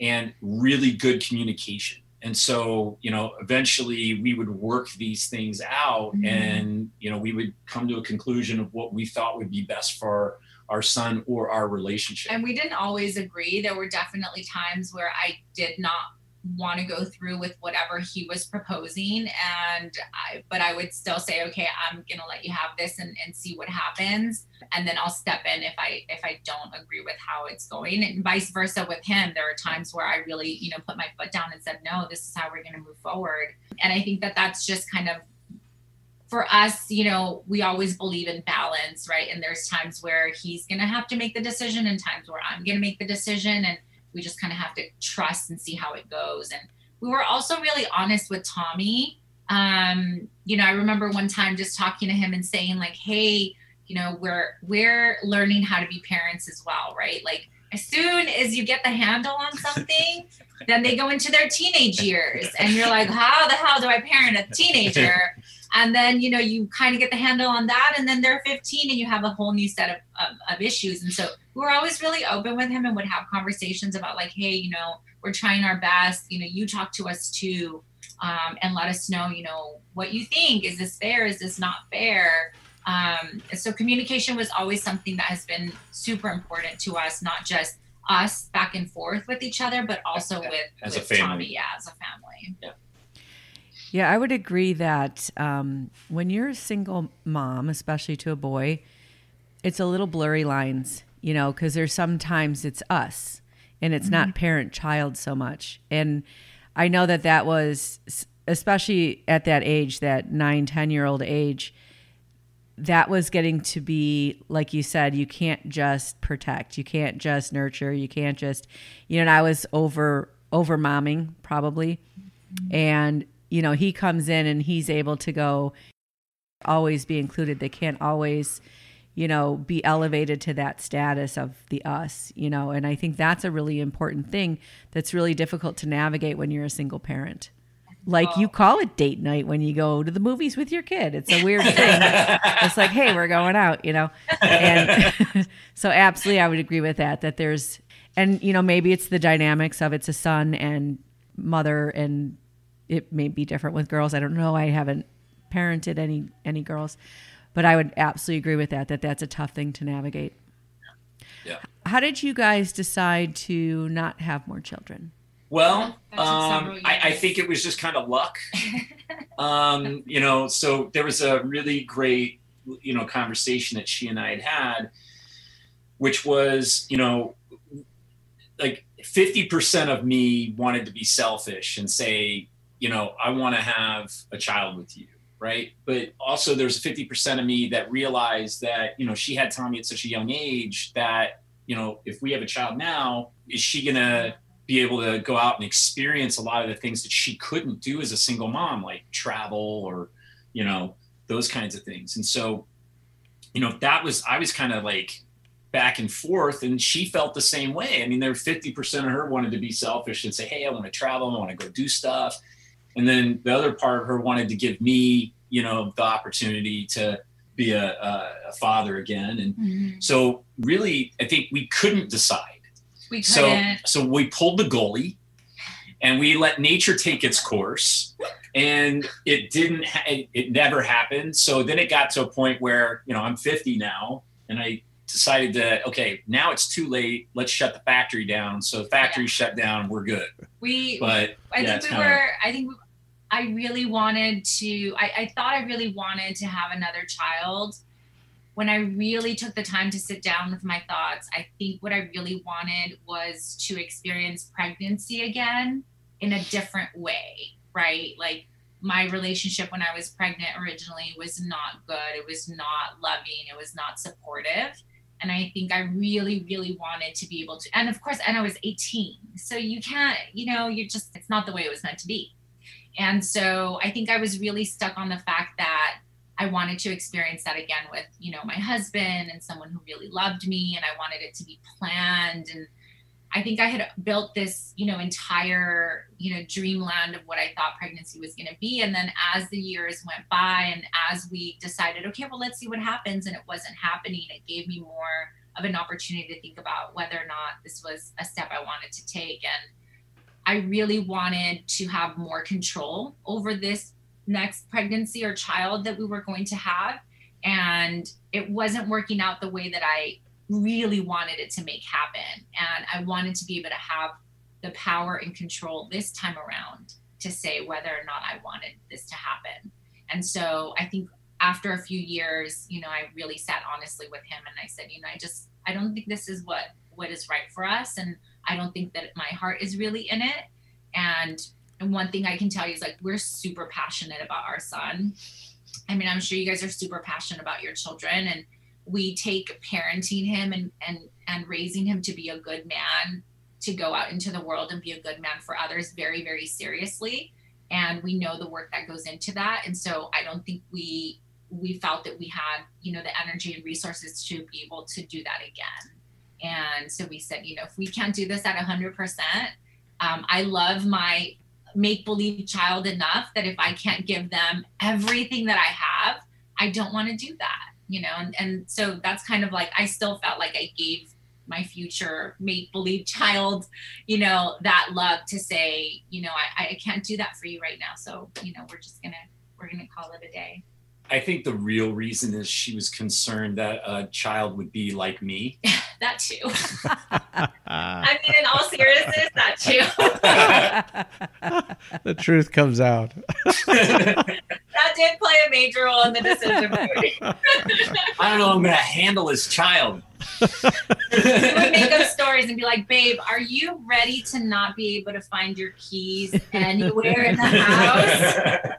and really good communication. And so, you know, eventually we would work these things out and, you know, we would come to a conclusion of what we thought would be best for our son or our relationship. And we didn't always agree. There were definitely times where I did not want to go through with whatever he was proposing, but I would still say, okay, I'm gonna let you have this and see what happens, and then I'll step in if I don't agree with how it's going, and vice versa with him. There are times where I really, you know, put my foot down and said, no, this is how we're gonna move forward. And I think that that's just kind of, for us, you know, we always believe in balance, right? And there's times where he's gonna have to make the decision and times where I'm gonna make the decision, and we just kind of have to trust and see how it goes. And we were also really honest with Tommy. You know, I remember one time just talking to him and saying like, hey, you know, we're learning how to be parents as well, right? Like as soon as you get the handle on something, then they go into their teenage years and you're like, how the hell do I parent a teenager? And then, you know, you kind of get the handle on that, and then they're 15 and you have a whole new set of issues. And so we were always really open with him and would have conversations about like, hey, you know, we're trying our best, you know, you talk to us too, and let us know, you know, what you think. Is this fair? Is this not fair? So communication was always something that has been super important to us, not just us back and forth with each other, but also with Tommy, as a family. Yeah. Yeah, I would agree that when you're a single mom, especially to a boy, it's a little blurry lines, you know, because there's sometimes it's us and it's not parent-child so much. And I know that was, especially at that age, that 9, 10-year-old age, that was getting to be, like you said, you can't just protect, you can't just nurture, you can't just, you know, and I was over momming probably. And you know, he comes in and he's able to go always be included. They can't always, you know, be elevated to that status of the us, you know, and I think that's a really important thing that's really difficult to navigate when you're a single parent. Like you call it date night when you go to the movies with your kid. It's a weird thing. It's like, hey, we're going out, you know? And so absolutely, I would agree with that there's, And, you know, maybe it's the dynamics of it's a son and mother, and it may be different with girls. I don't know. I haven't parented any girls, but I would absolutely agree with that that's a tough thing to navigate. Yeah. How did you guys decide to not have more children? Well, I think it was just kind of luck. You know, so there was a really great, you know, conversation that she and I had, which was, you know, like 50% of me wanted to be selfish and say, you know, I want to have a child with you. Right. But also there's 50% of me that realized that, you know, she had Tommy at such a young age that, you know, if we have a child now, is she going to be able to go out and experience a lot of the things that she couldn't do as a single mom, like travel or, you know, those kinds of things. And so, you know, I was kind of like back and forth, and she felt the same way. I mean, there 50% of her wanted to be selfish and say, hey, I want to travel. I want to go do stuff. And then the other part of her wanted to give me, you know, the opportunity to be a father again. And so really, I think we couldn't decide. We couldn't. So we pulled the goalie and we let nature take its course, and it never happened. So then it got to a point where, you know, I'm 50 now, and I decided that, okay, now it's too late. Let's shut the factory down. So the factory shut down. We're good. I really wanted to, I thought I really wanted to have another child. When I really took the time to sit down with my thoughts, I think what I really wanted was to experience pregnancy again in a different way, right? Like my relationship when I was pregnant originally was not good. It was not loving. It was not supportive. And I think I really, really wanted to be able to, and of course, and I was 18. So you can't, you know, it's not the way it was meant to be. And so I think I was really stuck on the fact that I wanted to experience that again with, you know, my husband and someone who really loved me, and I wanted it to be planned. And I think I had built this, you know, entire, you know, dreamland of what I thought pregnancy was going to be. And then as the years went by and as we decided, okay, well, let's see what happens, and it wasn't happening, it gave me more of an opportunity to think about whether or not this was a step I wanted to take. And I really wanted to have more control over this next pregnancy or child that we were going to have. And it wasn't working out the way that I really wanted it to make happen. And I wanted to be able to have the power and control this time around to say whether or not I wanted this to happen. And so I think after a few years, you know, I really sat honestly with him and I said, you know, I don't think this is what is right for us. And I don't think that my heart is really in it. And one thing I can tell you is like, we're super passionate about our son. I mean, I'm sure you guys are super passionate about your children, and we take parenting him and raising him to be a good man, to go out into the world and be a good man for others very, very seriously. And we know the work that goes into that. And so I don't think we felt that we had, you know, the energy and resources to be able to do that again. And so we said, you know, if we can't do this at 100%, I love my make-believe child enough that if I can't give them everything that I have, I don't want to do that, you know? And so that's kind of like, I still felt like I gave my future make-believe child, you know, that love to say, you know, I can't do that for you right now. So, you know, we're going to call it a day. I think the real reason is she was concerned that a child would be like me. That too. I mean, in all seriousness, that too. The truth comes out. That did play a major role in the decision. I don't know. I'm going to handle this child. We would make up stories and be like, babe, are you ready to not be able to find your keys anywhere in the house?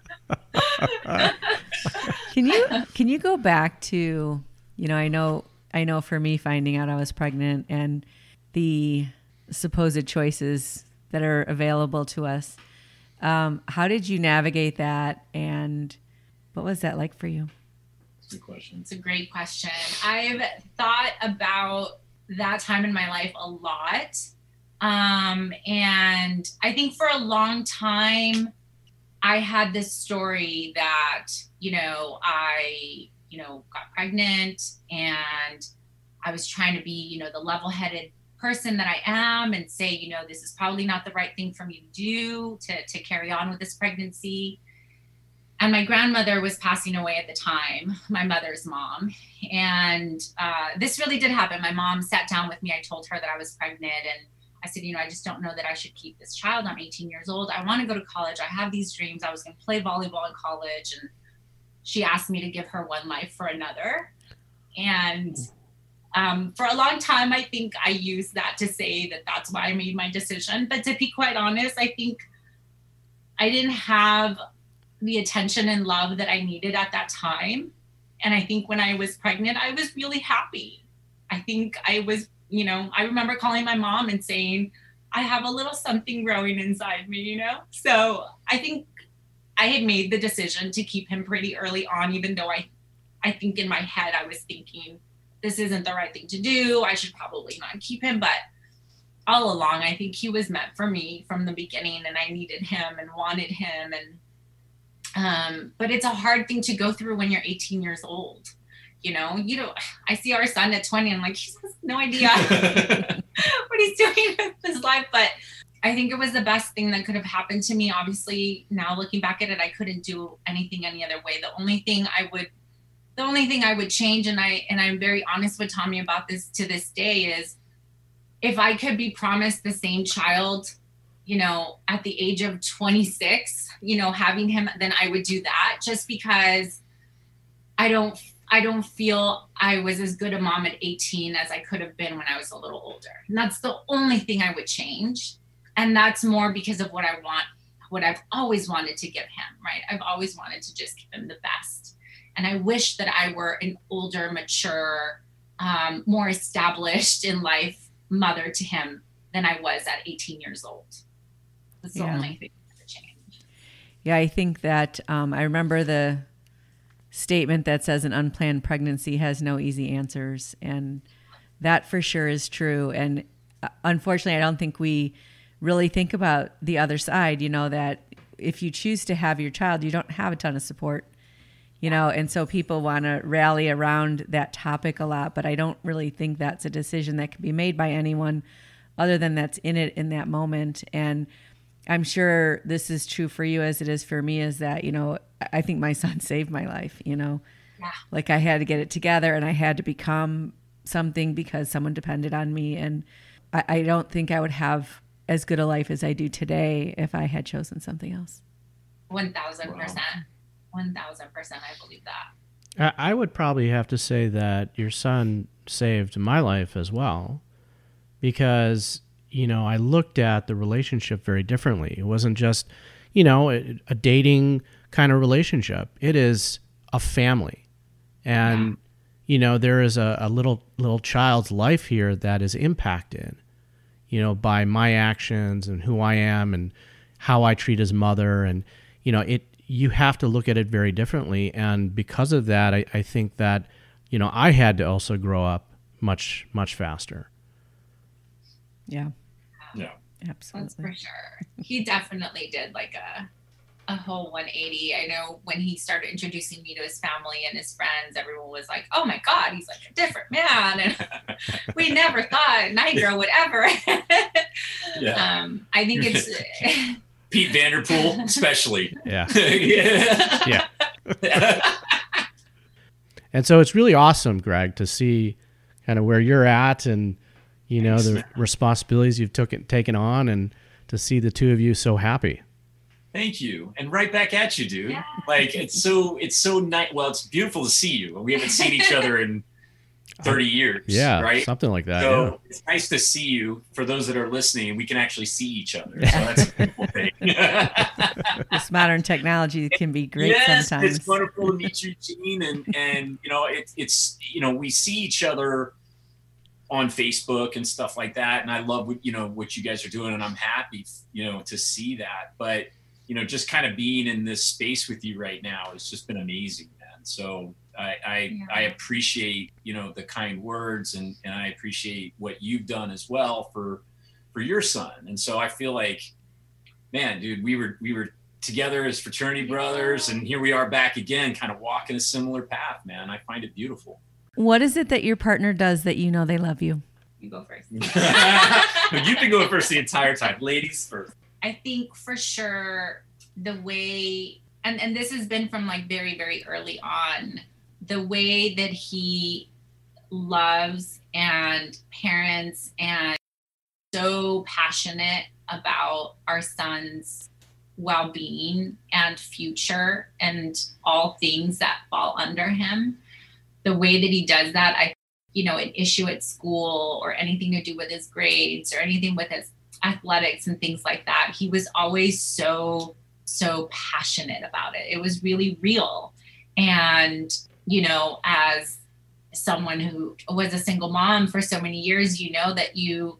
Can you go back to, you know, I know for me finding out I was pregnant and the supposed choices that are available to us. How did you navigate that, and what was that like for you? Good question. It's a great question. I've thought about that time in my life a lot. And I think for a long time, I had this story that, I got pregnant and I was trying to be, the level-headed person that I am and say, you know, this is probably not the right thing for me to do to carry on with this pregnancy. And my grandmother was passing away at the time, my mother's mom. And this really did happen. My mom sat down with me. I told her that I was pregnant, and I said, you know, I just don't know that I should keep this child. I'm 18 years old. I want to go to college. I have these dreams. I was going to play volleyball in college. And she asked me to give her one life for another. And for a long time, I think I used that to say that that's why I made my decision. But to be quite honest, I think I didn't have the attention and love that I needed at that time. And I think when I was pregnant, I was really happy. I think I was, you know, I remember calling my mom and saying, I have a little something growing inside me, you know? So I think I had made the decision to keep him pretty early on, even though I think in my head, I was thinking, this isn't the right thing to do. I should probably not keep him. But all along, I think he was meant for me from the beginning, and I needed him and wanted him. But it's a hard thing to go through when you're 18 years old. You know, I see our son at 20 and I'm like, he has no idea what he's doing with his life. But I think it was the best thing that could have happened to me. Obviously, now looking back at it, I couldn't do anything any other way. The only thing I would change, and I'm very honest with Tommy about this to this day, is if I could be promised the same child, you know, at the age of 26, you know, having him, then I would do that, just because I don't feel I was as good a mom at 18 as I could have been when I was a little older. And that's the only thing I would change. And that's more because of what I want, what I've always wanted to give him, right? I've always wanted to just give him the best. And I wish that I were an older, mature, more established in life mother to him than I was at 18 years old. That's the only thing that would change. Yeah, I think that I remember the statement that says an unplanned pregnancy has no easy answers. And that for sure is true. And unfortunately, I don't think we really think about the other side, you know, that if you choose to have your child, you don't have a ton of support, you know, and so people want to rally around that topic a lot, but I don't really think that's a decision that can be made by anyone other than that's in it in that moment. And I'm sure this is true for you as it is for me, is that, you know, I think my son saved my life, you know, like I had to get it together and I had to become something because someone depended on me. And I don't think I would have as good a life as I do today if I had chosen something else. 1,000%. Wow. 1,000%. I believe that. I would probably have to say that your son saved my life as well, because, you know, I looked at the relationship very differently. It wasn't just, you know, a dating kind of relationship. It is a family. And, you know, there is a little child's life here that is impacted, you know, by my actions and who I am and how I treat his mother. And, you know, you have to look at it very differently. And because of that, I think that, you know, I had to also grow up much, much faster. Yeah. Yeah. Absolutely. That's for sure. He definitely did like a whole 180. I know when he started introducing me to his family and his friends, everyone was like, oh my God, he's like a different man. And we never thought Niagara would ever. I think it's Pete Vanderpool, especially. Yeah. Yeah. And so it's really awesome, Greg, to see kind of where you're at and, you know, the responsibilities you've taken on, and to see the two of you so happy. Thank you. And right back at you, dude. Yeah. Like, it's so nice. Well, it's beautiful to see you. We haven't seen each other in 30 years. Yeah. Right. Something like that. So Yeah. it's nice to see you. For those that are listening, we can actually see each other. So that's a beautiful thing. This modern technology can be great Yes, sometimes. it's wonderful to meet you, Gene. And you know, it's you know, we see each other on Facebook and stuff like that. And I love what you guys are doing, and I'm happy, you know, to see that. But, you know, just kind of being in this space with you right now has just been amazing, man. So I appreciate, you know, the kind words, and I appreciate what you've done as well for your son. And so I feel like, man, dude, we were together as fraternity brothers, and here we are back again, kind of walking a similar path, man. I find it beautiful. What is it that your partner does that you know they love you? You go first. You've been going first the entire time. Ladies first. I think for sure the way, and this has been from like very, very early on, the way that he loves and parents and so passionate about our son's well-being and future and all things that fall under him. The way that he does that, an issue at school or anything to do with his grades or anything with his athletics and things like that, he was always so passionate about it. It was really real. And, as someone who was a single mom for so many years, that you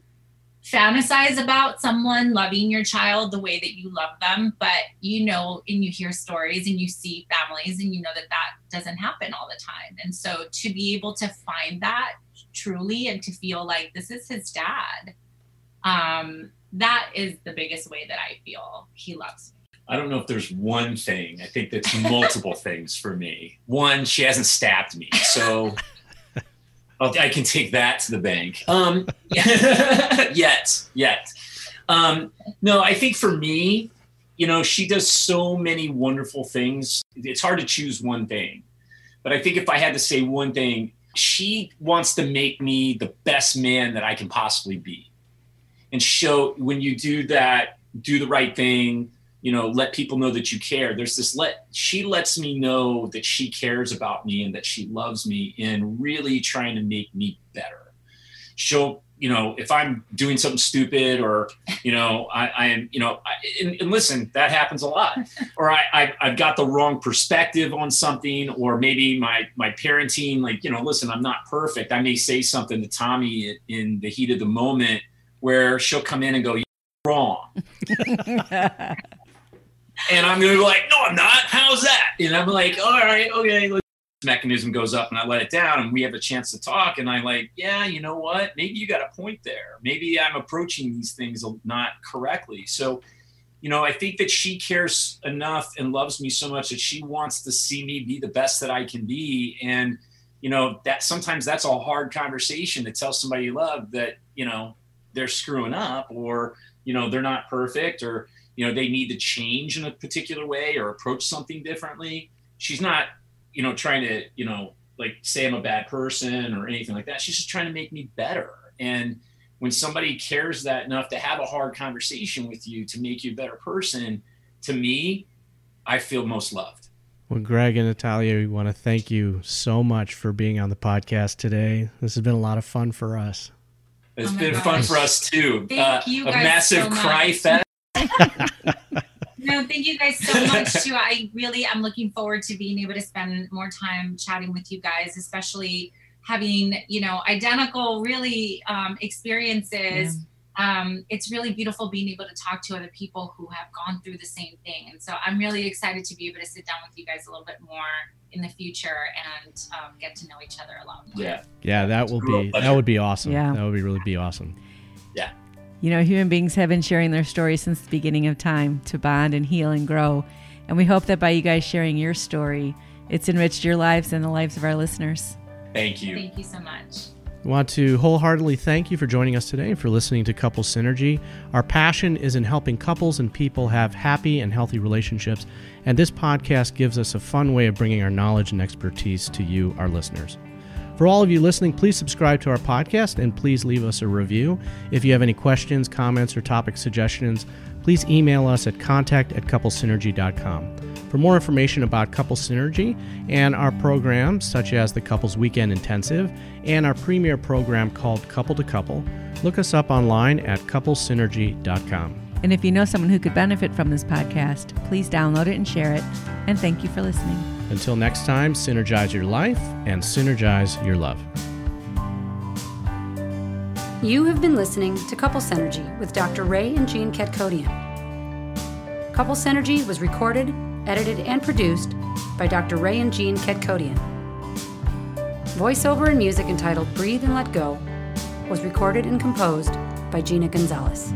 fantasize about someone loving your child the way that you love them, but and you hear stories and you see families and that doesn't happen all the time. And so to be able to find that truly and to feel like this is his dad, that is the biggest way that I feel he loves me. I don't know if there's one thing. I think that's multiple things for me. One, she hasn't stabbed me, so I can take that to the bank. Yet. No, I think for me, she does so many wonderful things. It's hard to choose one thing. But I think if I had to say one thing, she wants to make me the best man that I can possibly be. And show, when you do that, do the right thing, let people know that you care. There's this she lets me know that she cares about me and that she loves me in really trying to make me better. She'll, if I'm doing something stupid or, and listen, that happens a lot. Or I've got the wrong perspective on something, or maybe my parenting, listen, I'm not perfect. I may say something to Tommy in the heat of the moment where she'll come in and go, "You're wrong." And I'm going to be like, "No, I'm not. How's that?" And I'm like, "All right, okay." Mechanism goes up and I let it down and we have a chance to talk. And I'm like, "Yeah, you know what? Maybe you got a point there. Maybe I'm approaching these things not correctly." So, I think that she cares enough and loves me so much that she wants to see me be the best that I can be. And, that sometimes that's a hard conversation to tell somebody you love that, they're screwing up or, they're not perfect or, they need to change in a particular way or approach something differently. She's not, trying to, say I'm a bad person or anything like that. She's just trying to make me better. And when somebody cares that enough to have a hard conversation with you to make you a better person, to me, I feel most loved. Well, Greg and Italia, we want to thank you so much for being on the podcast today. This has been a lot of fun for us. It's been fun for us too. Thank you guys a massive so cry much. fest. No, thank you guys so much too. I really am looking forward to being able to spend more time chatting with you guys, especially having, identical really experiences. Yeah. It's really beautiful being able to talk to other people who have gone through the same thing. And so I'm really excited to be able to sit down with you guys a little bit more in the future and get to know each other a lot more. Yeah, that would be awesome. Yeah. That would really be awesome. Yeah. Human beings have been sharing their stories since the beginning of time to bond and heal and grow. And we hope that by you guys sharing your story, it's enriched your lives and the lives of our listeners. Thank you. Thank you so much. I want to wholeheartedly thank you for joining us today and for listening to Couple Synergy. Our passion is in helping couples and people have happy and healthy relationships, and this podcast gives us a fun way of bringing our knowledge and expertise to you, our listeners. For all of you listening, please subscribe to our podcast and please leave us a review. If you have any questions, comments, or topic suggestions, please email us at contact@couplesynergy.com. For more information about Couple Synergy and our programs, such as the Couples Weekend Intensive and our premier program called Couple to Couple, look us up online at couplesynergy.com. And if you know someone who could benefit from this podcast, please download it and share it. And thank you for listening. Until next time, synergize your life and synergize your love. You have been listening to Couple Synergy with Dr. Ray and Jean Ketkodian. Couple Synergy was recorded, edited, and produced by Dr. Ray and Jean Ketkodian. Voiceover and music entitled Breathe and Let Go was recorded and composed by Gina Gonzalez.